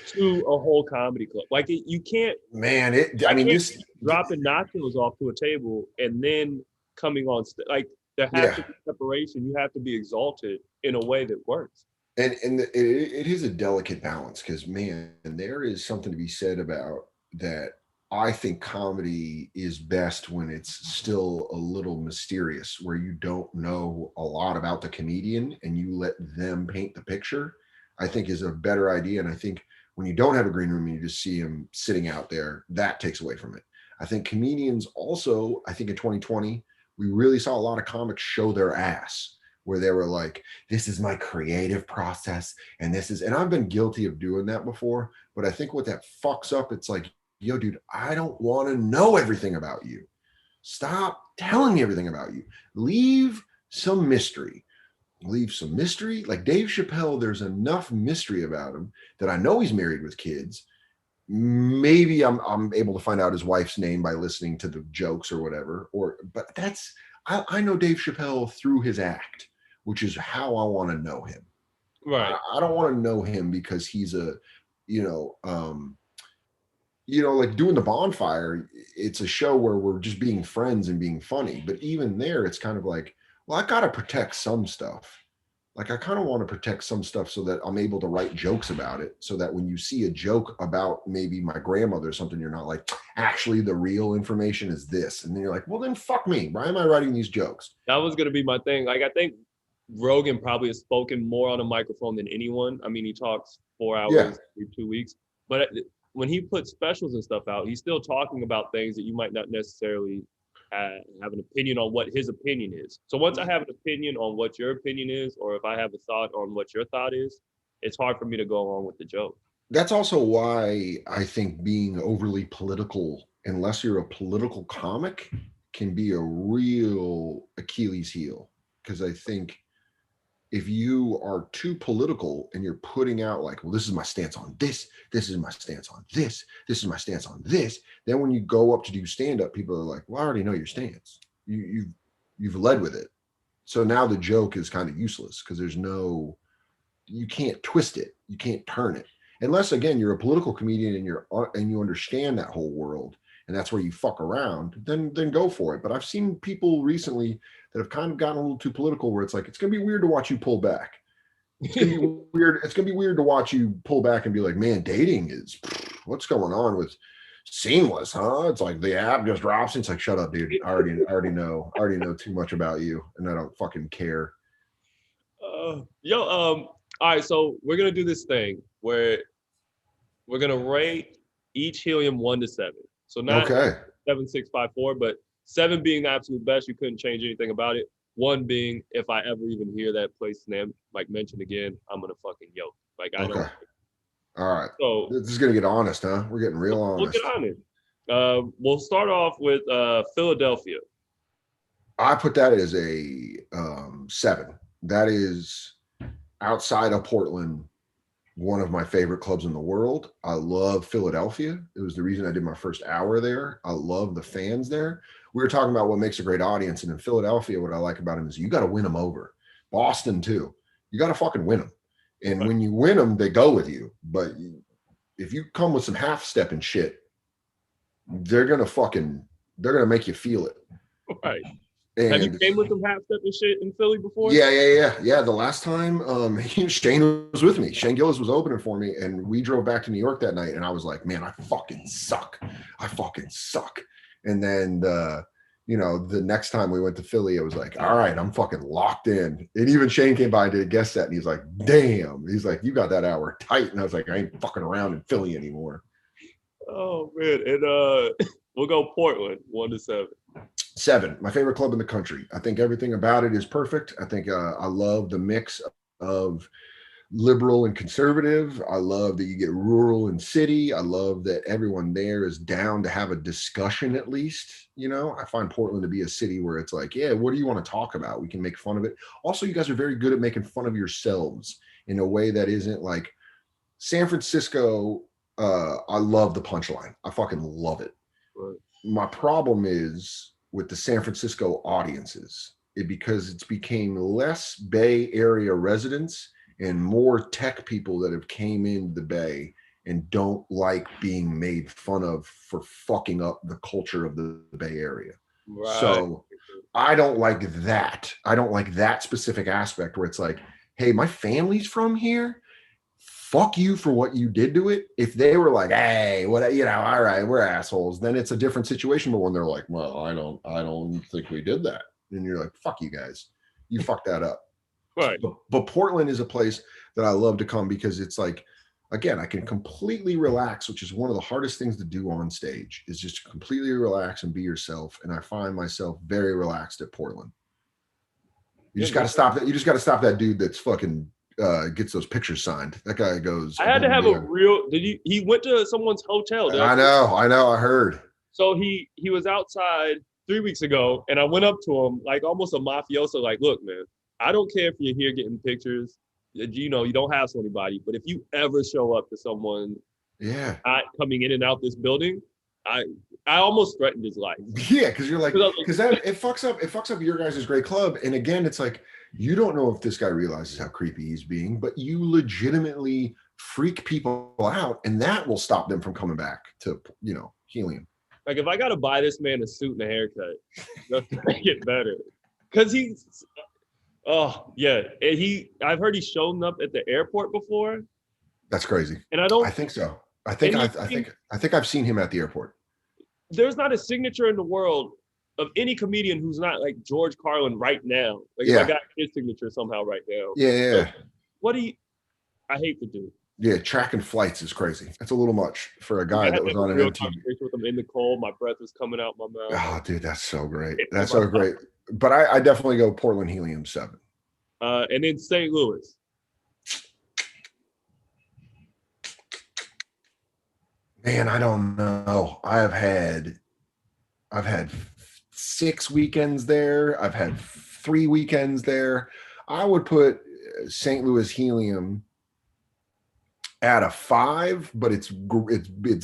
to a whole comedy club. Like you can't, man. I mean, this dropping nachos off to a table and then coming on like there has to be separation. You have to be exalted in a way that works. And it is a delicate balance because, man, there is something to be said about that. I think comedy is best when it's still a little mysterious, where you don't know a lot about the comedian and you let them paint the picture. I think is a better idea. And I think when you don't have a green room and you just see him sitting out there, that takes away from it. I think comedians also, I think in 2020, we really saw a lot of comics show their ass, where they were like, this is my creative process. And I've been guilty of doing that before. But I think what that fucks up, it's like, yo, dude, I don't want to know everything about you. Stop telling me everything about you. Leave some mystery. Like Dave Chappelle, there's enough mystery about him that I know he's married with kids. Maybe I'm able to find out his wife's name by listening to the jokes or whatever. But I know Dave Chappelle through his act, which is how I want to know him. Right. I don't want to know him because he's a, like doing the Bonfire, it's a show where we're just being friends and being funny. But even there, it's kind of like, well, I got to protect some stuff. Like, I kind of want to protect some stuff so that I'm able to write jokes about it. So that when you see a joke about maybe my grandmother or something, you're not like, actually, the real information is this. And then you're like, well, then fuck me. Why am I writing these jokes? That was going to be my thing. Like, I think Rogan probably has spoken more on a microphone than anyone. I mean, he talks 4 hours every 2 weeks. But when he puts specials and stuff out, he's still talking about things that you might not necessarily have an opinion on what his opinion is. So once I have an opinion on what your opinion is, or if I have a thought on what your thought is, it's hard for me to go along with the joke. That's also why I think being overly political, unless you're a political comic, can be a real Achilles heel. Because I think if you are too political and you're putting out like, well, this is my stance on this is my stance on this is my stance on this, then when you go up to do stand-up, people are like, well, I already know your stance. You've led with it. So now the joke is kind of useless because you can't twist it. You can't turn it. Unless, again, you're a political comedian and you understand that whole world, and that's where you fuck around, then go for it. But I've seen people recently that have kind of gotten a little too political, where it's like, it's gonna be weird to watch you pull back. It's gonna be weird. It's gonna be weird to watch you pull back and be like, man, dating is what's going on with Seamless, huh? It's like the app just drops. It's like, shut up, dude. I already know too much about you, and I don't fucking care. All right, so we're gonna do this thing where we're gonna rate each Helium 1 to 7. So not 7, 6, 5, 4, but 7 being the absolute best. You couldn't change anything about it. 1 being, if I ever even hear that place's name like mentioned again, I'm gonna fucking yoke. Like I don't. All right. So this is gonna get honest, huh? We're getting real honest. We'll get honest. We'll start off with Philadelphia. I put that as a 7. That is, outside of Portland, one of my favorite clubs in the world. I love Philadelphia. It was the reason I did my first hour there. I love the fans there. We were talking about what makes a great audience. And in Philadelphia, what I like about them is you got to win them over. Boston too. You got to fucking win them. And when you win them, they go with you. But if you come with some half-stepping shit, they're going to make you feel it. Right. And have you came with some half-stepping shit in Philly before? Yeah. The last time, Shane was with me. Shane Gillis was opening for me, and we drove back to New York that night. And I was like, "Man, I fucking suck. And then, the next time we went to Philly, it was like, "All right, I'm fucking locked in." And even Shane came by and did a guest set, and he's like, "Damn." He's like, "You got that hour tight." And I was like, "I ain't fucking around in Philly anymore." Oh man, and we'll go Portland 1 to 7. 7, my favorite club in the country. I think everything about it is perfect. I think I love the mix of liberal and conservative. I love that you get rural and city. I love that everyone there is down to have a discussion at least. I find Portland to be a city where it's like, yeah, what do you want to talk about? We can make fun of it. Also, you guys are very good at making fun of yourselves in a way that isn't like San Francisco. I love the punchline. I fucking love it. Right. My problem is with the San Francisco audiences, because it's became less Bay Area residents and more tech people that have came into the Bay and don't like being made fun of for fucking up the culture of the Bay Area. Right. So I don't like that. I don't like that specific aspect where it's like, hey, my family's from here. Fuck you for what you did to it. If they were like, hey, what, all right, we're assholes, then it's a different situation. But when they're like, well, I don't think we did that, and you're like, fuck you guys, you fucked that up. Right. But Portland is a place that I love to come because it's like, again, I can completely relax, which is one of the hardest things to do on stage, is just completely relax and be yourself. And I find myself very relaxed at Portland. You just got to stop that. You just got to stop that dude that's fucking gets those pictures signed. That guy goes. I had to have a real. He went to someone's hotel. I know. I heard. So he was outside 3 weeks ago, and I went up to him like almost a mafioso. Like, look, man, I don't care if you're here getting pictures. You don't have anybody, but if you ever show up to someone, not coming in and out this building, I almost threatened his life. Yeah, because you're like, because that it fucks up your guys' great club. And again, it's like, you don't know if this guy realizes how creepy he's being, but you legitimately freak people out, and that will stop them from coming back to Helium. Like, if I gotta buy this man a suit and a haircut, that's make it better. Because he's I've heard he's shown up at the airport before. That's crazy. And I think so. I think I've seen him at the airport. There's not a signature in the world of any comedian who's not like George Carlin right now. Like, if I got his signature somehow right now. Yeah. So, I hate the dude. Yeah, tracking flights is crazy. That's a little much for a guy that was on an MTV. Conversation with him in the cold, my breath is coming out my mouth. Oh, dude, that's so great. That's so great. But I definitely go Portland Helium 7. And then St. Louis. Man, I don't know. I've had 6 weekends there. I've had 3 weekends there. I would put St. Louis Helium at a 5, but it's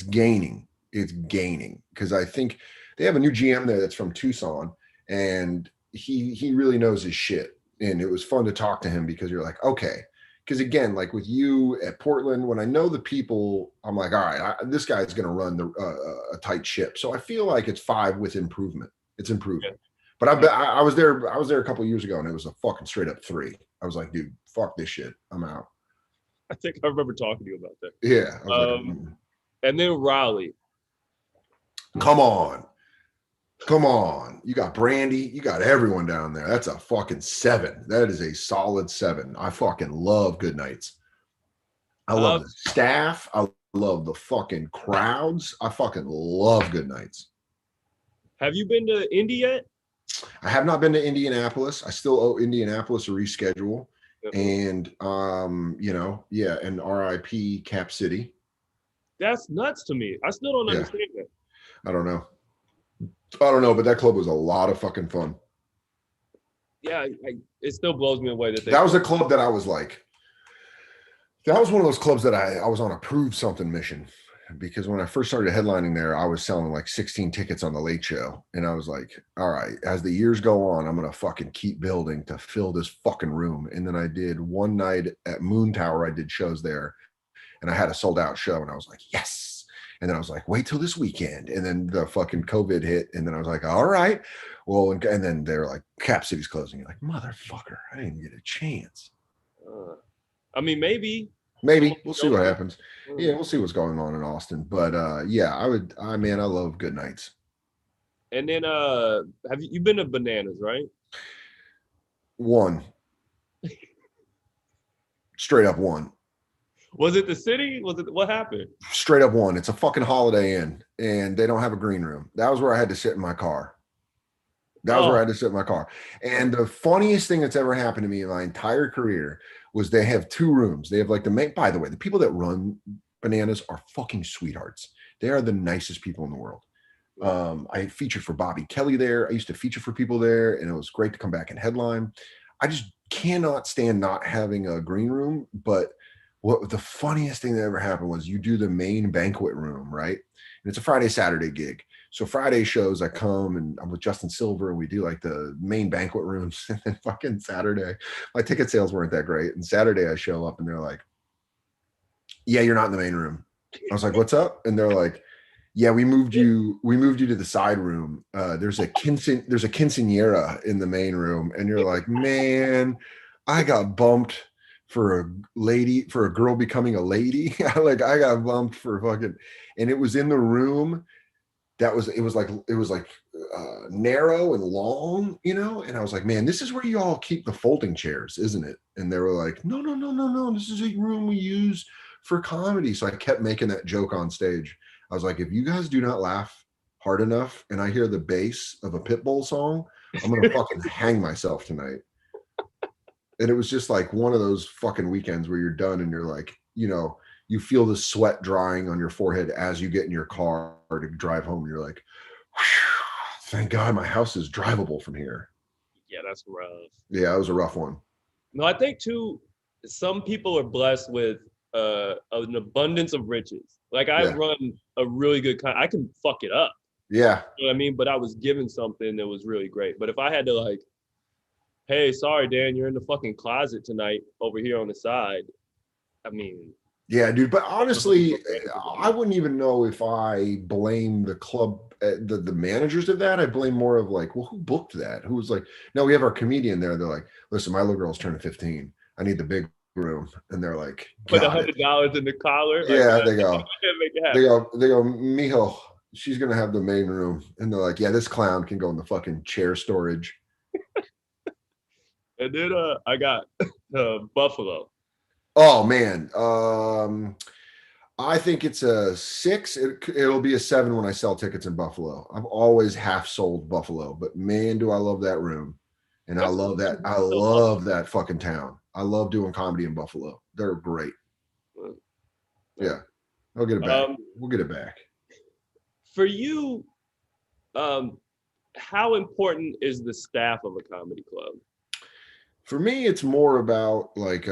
gaining. It's gaining because I think they have a new GM there that's from Tucson, and he really knows his shit. And it was fun to talk to him because you're like, okay. Because again, like with you at Portland, when I know the people, I'm like, all right, this guy's going to run a tight ship. So I feel like it's 5 with improvement. It's improvement. Yeah. But I was there a couple of years ago, and it was a fucking straight up 3. I was like, dude, fuck this shit. I'm out. I think I remember talking to you about that. Yeah. And then Raleigh. Come on. You got Brandy. You got everyone down there. That's a fucking 7. That is a solid 7. I fucking love Good Nights. I love the staff. I love the fucking crowds. I fucking love Good Nights. Have you been to Indy yet? I have not been to Indianapolis. I still owe Indianapolis a reschedule. And and RIP Cap City. That's nuts to me. I still don't understand that. I don't know, but that club was a lot of fucking fun. Yeah, it still blows me away that was a club that I was like, that was one of those clubs that I was on a prove something mission, because when I first started headlining there, I was selling like 16 tickets on the Late Show. And I was like, all right, as the years go on, I'm going to fucking keep building to fill this fucking room. And then I did one night at Moon Tower. I did shows there, and I had a sold out show, and I was like, yes. And then I was like, wait till this weekend. And then the fucking COVID hit. And then I was like, all right, well, and then they're like, Cap City's closing. You're like, motherfucker, I didn't get a chance. I mean, maybe we'll see what happens. Yeah, we'll see what's going on in Austin. But I love Good Nights. And then have you been to Bananas, right? 1. Straight up 1. Was it the city? What happened? Straight up 1. It's a fucking Holiday Inn, and they don't have a green room. That was where I had to sit in my car. And the funniest thing that's ever happened to me in my entire career was they have 2 rooms. They have like by the way, the people that run Bananas are fucking sweethearts. They are the nicest people in the world. I featured for Bobby Kelly there. I used to feature for people there, and it was great to come back and headline. I just cannot stand not having a green room, but what the funniest thing that ever happened was you do the main banquet room, right? And it's a Friday, Saturday gig. So Friday shows, I come and I'm with Justin Silver and we do like the main banquet rooms. And then fucking Saturday, my ticket sales weren't that great. And Saturday I show up and they're like, yeah, you're not in the main room. I was like, what's up? And they're like, yeah, we moved you to the side room. There's a quinceanera in the main room. And you're like, man, I got bumped for a girl becoming a lady. Like I got bumped for fucking, and it was in the room it was like narrow and long, and I was like, man, this is where you all keep the folding chairs, isn't it? And they were like, no, no, no, no, no, this is a room we use for comedy. So I kept making that joke on stage. I was like, if you guys do not laugh hard enough and I hear the bass of a Pitbull song, I'm gonna fucking hang myself tonight. And it was just like one of those fucking weekends where you're done and you're like, you feel the sweat drying on your forehead as you get in your car to drive home. And you're like, thank God my house is drivable from here. Yeah, that's rough. Yeah, it was a rough one. No, I think too, some people are blessed with an abundance of riches. Like I run a really good I can fuck it up. Yeah. You know what I mean? But I was given something that was really great. But if I had to like, hey, sorry, Dan, you're in the fucking closet tonight over here on the side. I mean, yeah, dude. But honestly, I wouldn't even know if I blame the club, the managers of that. I blame more of like, well, who booked that? Who was like, no, we have our comedian there. They're like, listen, my little girl's turning 15. I need the big room. And they're like, put $100 in the collar. Yeah, like, they go, mijo, she's gonna have the main room. And they're like, yeah, this clown can go in the fucking chair storage. And then I got Buffalo. Oh man, I think it's a 6. It'll be a 7 when I sell tickets in Buffalo. I've always half sold Buffalo, but man, do I love that room, and I love that. I love that fucking town. I love doing comedy in Buffalo. They're great. Yeah, I'll get it back. We'll get it back. For you, how important is the staff of a comedy club? For me, it's more about like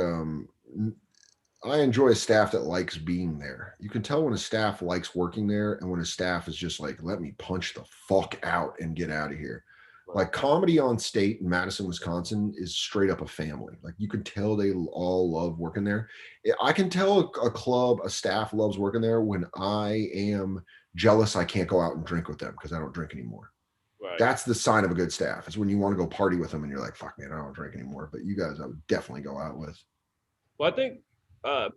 I enjoy a staff that likes being there. You can tell when a staff likes working there and when a staff is just like, let me punch the fuck out and get out of here. Like Comedy on State in Madison, Wisconsin is straight up a family. Like you can tell they all love working there. I can tell a club, a staff loves working there when I am jealous I can't go out and drink with them because I don't drink anymore. Right. That's the sign of a good staff. Is when you want to go party with them and you're like, fuck man, I don't drink anymore. But you guys I would definitely go out with. Well, I think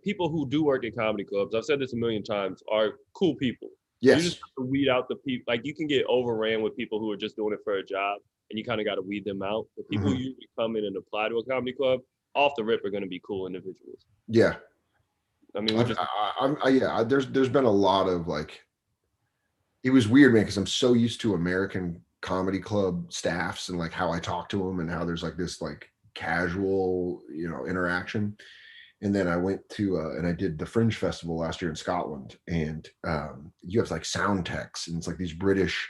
people who do work in comedy clubs, I've said this a million times, are cool people. Yes. You just have to weed out the people. Like you can get overran with people who are just doing it for a job, and you kind of got to weed them out. The people who usually come in and apply to a comedy club, off the rip, are going to be cool individuals. Yeah. I mean, there's been a lot of like, it was weird, man, because I'm so used to American comedy club staffs and like how I talk to them and how there's like this like casual, interaction. And then I went to and I did the Fringe Festival last year in Scotland, and you have like sound techs, and it's like these British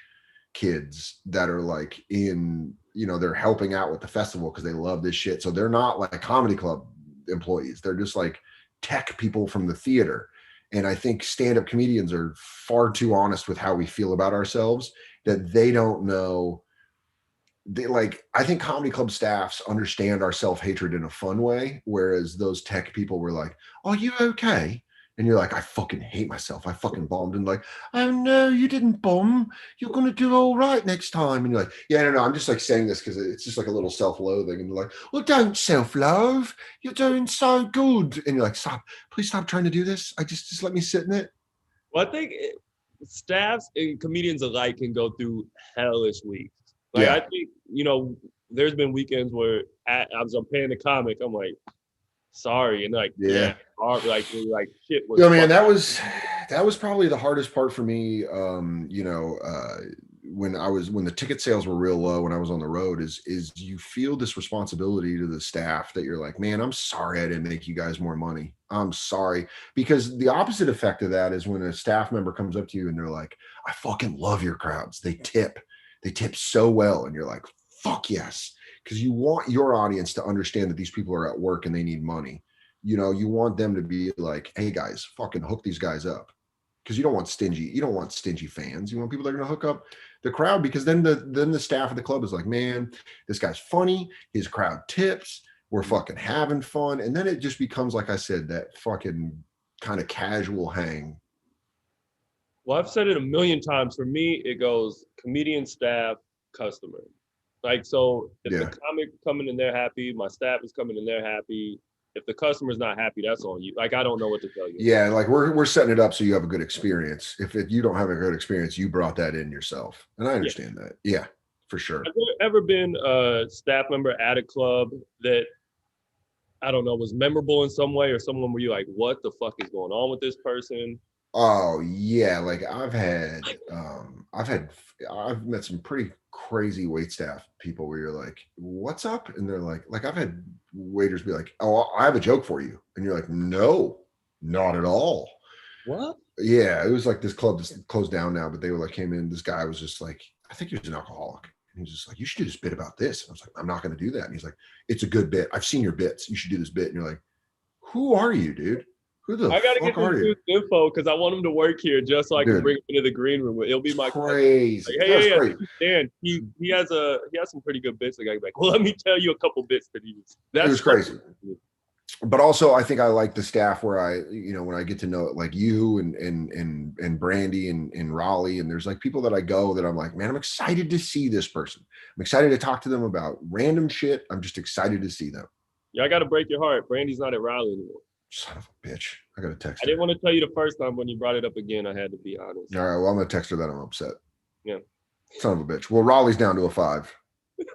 kids that are like they're helping out with the festival because they love this shit. So they're not like comedy club employees; they're just like tech people from the theater. And I think stand-up comedians are far too honest with how we feel about ourselves that they don't know. I think comedy club staffs understand our self-hatred in a fun way, whereas those tech people were like, "Are you okay?" And you're like, "I fucking hate myself. I fucking bombed." And like, "Oh no, you didn't bomb. You're gonna do all right next time." And you're like, "Yeah, no, I'm just like saying this because it's just like a little self-loathing." And they're like, "Well, don't self-loathe. You're doing so good." And you're like, "Stop! Please stop trying to do this. I just let me sit in it." Well, I think staffs and comedians alike can go through hellish weeks. Like I think, there's been weekends where I'm paying the comic, I'm like, sorry, and like shit was. Man, that was probably the hardest part for me. When the ticket sales were real low when I was on the road, is you feel this responsibility to the staff that you're like, man, I'm sorry I didn't make you guys more money. I'm sorry. Because the opposite effect of that is when a staff member comes up to you and they're like, I fucking love your crowds. They tip so well. And you're like, fuck yes. Because you want your audience to understand that these people are at work and they need money. you know, you want them to be like, hey guys, fucking hook these guys up. Because you don't want stingy fans. You want people that are going to hook up the crowd, because then the staff of the club is like, man, this guy's funny. His crowd tips. We're fucking having fun. And then it just becomes, like I said, that fucking kind of casual hang. Well, I've said it a million times. For me, it goes comedian, staff, customer. Like, so if the comic coming in there happy, my staff is coming in there happy. If the customer's not happy, that's on you. Like, I don't know what to tell you. Yeah, like we're setting it up so you have a good experience. If you don't have a good experience, you brought that in yourself, and I understand that. Yeah, for sure. Have there ever been a staff member at a club that, I don't know, was memorable in some way, or someone where you're like, what the fuck is going on with this person? Oh yeah, like I've met some pretty crazy wait staff people where you're like, what's up? And they're like I've had waiters be like, oh, I have a joke for you. And you're like, no, not at all. What? Yeah, it was like this club that's closed down now, but they were like, came in, this guy was just like, I think he was an alcoholic. And he was just like, you should do this bit about this. And I was like, I'm not going to do that. And he's like, it's a good bit. I've seen your bits. You should do this bit. And you're like, who are you, dude? Who the I gotta fuck get are this you? info because I want him to work here just so I can bring him into the green room. It'll be my crazy. Like, hey, Dan, he has some pretty good bits. Like, well, let me tell you a couple bits that he was. It was crazy. But also, I think I like the staff where I, you know, when I get to know it, like you and Brandy and Raleigh, and there's like people that I go that I'm like, man, I'm excited to see this person. I'm excited to talk to them about random shit. I'm just excited to see them. Yeah, I got to break your heart. Brandy's not at Raleigh anymore. Son of a bitch. I got to text her. I didn't want to tell you the first time when you brought it up again. I had to be honest. All right. Well, I'm going to text her that I'm upset. Yeah. Son of a bitch. Well, Raleigh's down to a 5. But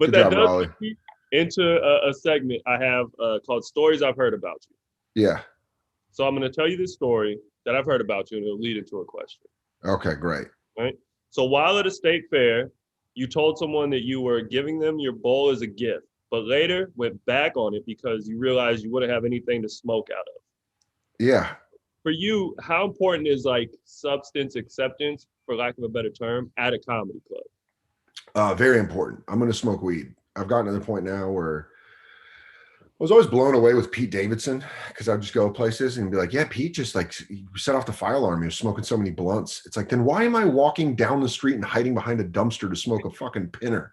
good that job, does Raleigh. Into a segment I have called Stories I've Heard About You. Yeah. So I'm going to tell you this story that I've heard about you, and it'll lead into a question. Okay, great. Right. So while at a state fair, you told someone that you were giving them your bowl as a gift, but later went back on it because you realized you wouldn't have anything to smoke out of. Yeah. For you, how important is like substance acceptance, for lack of a better term, at a comedy club? Very important. I'm going to smoke weed. I've gotten to the point now where I was always blown away with Pete Davidson, because I'd just go places and be like, yeah, Pete just like set off the fire alarm. He was smoking so many blunts. It's like, then why am I walking down the street and hiding behind a dumpster to smoke a fucking pinner?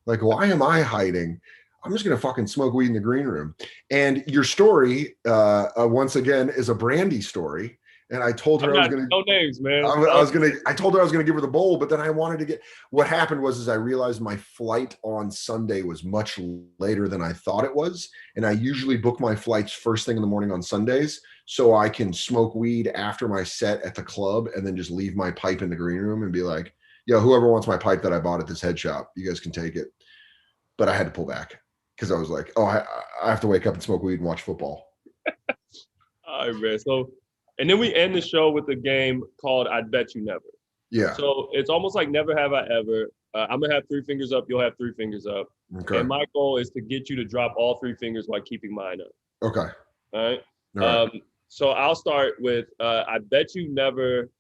Like, why am I hiding? I'm just going to fucking smoke weed in the green room. And your story, once again, is a Brandy story. And I told her I was going to, no names, man. I told her I was going to give her the bowl, but then I wanted to get, what happened was I realized my flight on Sunday was much later than I thought it was. And I usually book my flights first thing in the morning on Sundays, so I can smoke weed after my set at the club and then just leave my pipe in the green room and be like, yo, whoever wants my pipe that I bought at this head shop, you guys can take it. But I had to pull back because I was like, oh, I have to wake up and smoke weed and watch football. All right, man. So, and then we end the show with a game called I'd Bet You Never. Yeah. So it's almost like Never Have I Ever. I'm going to have 3 fingers up. You'll have 3 fingers up. Okay. And my goal is to get you to drop all 3 fingers while keeping mine up. Okay. All right. So I'll start with I bet you never.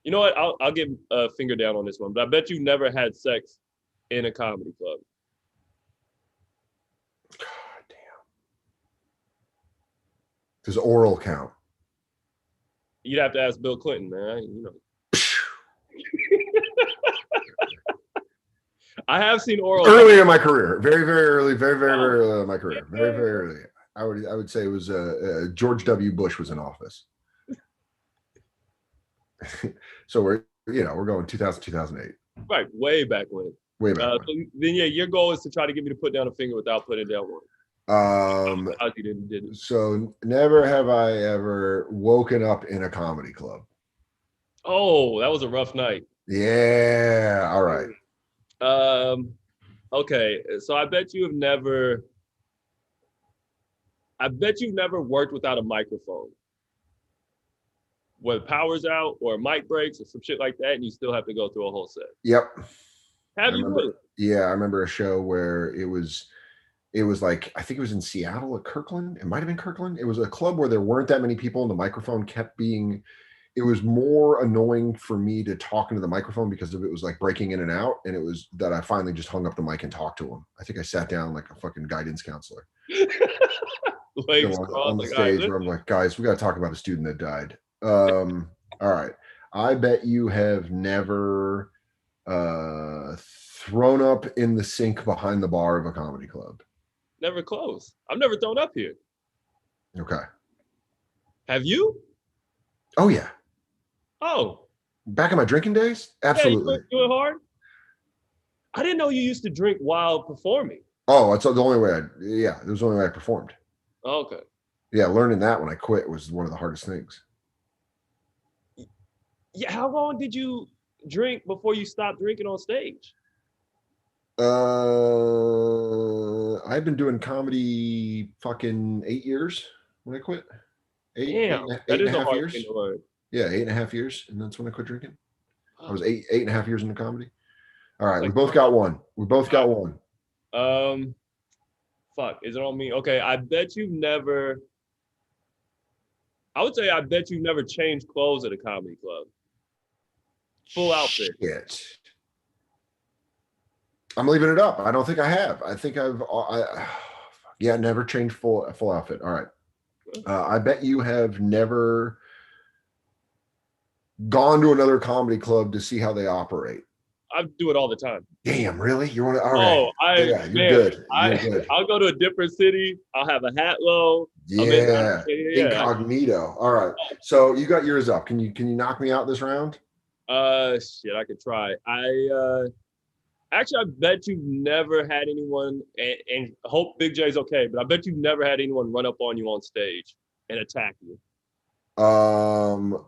You know what? I'll give a finger down on this one. But I bet you never had sex in a comedy club. God damn. Does oral count? You'd have to ask Bill Clinton, man. You know. I have seen oral early in my career, very, very early, very, very, very early in my career, very, very early. I would say it was George W. Bush was in office. So we're going 2000, 2008. Right, way back when. Way back. So then your goal is to try to get me to put down a finger without putting down one. So never have I ever woken up in a comedy club. Oh, that was a rough night. Yeah. All right. Okay. So I bet you've never worked without a microphone. Whether power's out or mic breaks or some shit like that, and you still have to go through a whole set. Yep. Have you really? Yeah, I remember a show where it was like, I think it was in Seattle at Kirkland. It might have been Kirkland. It was a club where there weren't that many people and the microphone kept being, it was more annoying for me to talk into the microphone because of it was like breaking in and out. And it was that I finally just hung up the mic and talked to him. I think I sat down like a fucking guidance counselor. legs crossed. On the stage where I'm like, guys, we got to talk about a student that died. All right. I bet you have never thrown up in the sink behind the bar of a comedy club. Never closed. I've never thrown up here. Okay. Have you? Oh, yeah. Oh. Back in my drinking days? Absolutely. Yeah, you doing hard? I didn't know you used to drink while performing. Oh, that's the only way it was the only way I performed. Okay. Yeah, learning that when I quit was one of the hardest things. Yeah, how long did you drink before you stopped drinking on stage? I've been doing comedy fucking 8 years when I quit. Eight and a half years. Yeah, 8.5 years, and that's when I quit drinking. I was eight and a half years into comedy. All right, we both got one. Fuck, is it on me? Okay, I bet you've never changed clothes at a comedy club. Full outfit. Shit. I'm leaving it up. I don't think I have. I think never changed full outfit. All right. I bet you have never gone to another comedy club to see how they operate. I do it all the time. Damn, really? You want to? All right. You're good. I'll go to a different city. I'll have a hat low. Yeah. Incognito. All right. So you got yours up. Can you knock me out this round? Shit, I could try. Actually, I bet you've never had anyone, and hope Big Jay's okay, but I bet you've never had anyone run up on you on stage and attack you. Oh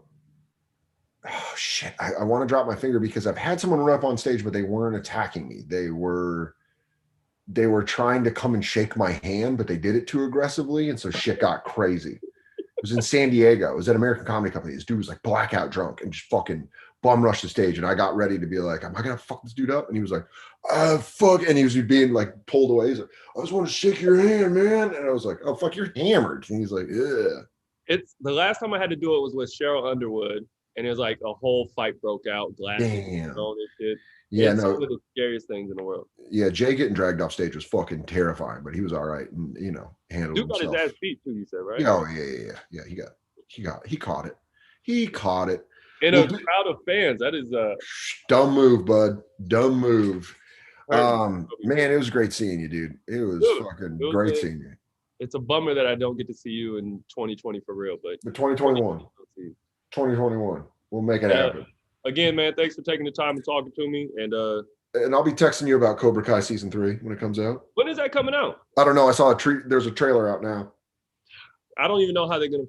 shit! I want to drop my finger because I've had someone run up on stage, but they weren't attacking me. They were trying to come and shake my hand, but they did it too aggressively, and so shit got crazy. It was in San Diego. It was at American Comedy Company. This dude was like blackout drunk and just fucking bum rushed the stage, and I got ready to be like, am I gonna fuck this dude up? And he was like, fuck, and he was being like pulled away. He's like, I just want to shake your hand, man. And I was like, oh fuck, you're hammered. And he's like, yeah. It's the last time I had to do it was with Cheryl Underwood, and it was like a whole fight broke out, glasses and all this shit. Yeah, it's one of the scariest things in the world. Yeah, Jay getting dragged off stage was fucking terrifying, but he was all right and handled Dude himself. Got his ass beat too, you said, right? Oh yeah. He caught it. He caught it. In a crowd of fans, that is dumb move, bud. Dumb move. Man, it was great seeing you, dude. It was great seeing you. It's a bummer that I don't get to see you in 2020 for real, but 2021. We'll make it happen. Again, man, thanks for taking the time and talking to me. And I'll be texting you about Cobra Kai season 3 when it comes out. When is that coming out? I don't know. I saw there's a trailer out now. I don't even know how they're gonna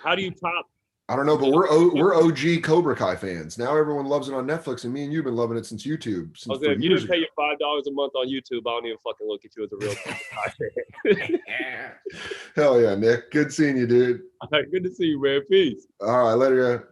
how do you top? I don't know, but we're OG Cobra Kai fans. Now everyone loves it on Netflix, and me and you've been loving it since YouTube. If you didn't pay your $5 a month on YouTube, I don't even fucking look at you as a real Cobra Kai fan. Hell yeah, Nick. Good seeing you, dude. All right, good to see you, man. Peace. All right, later.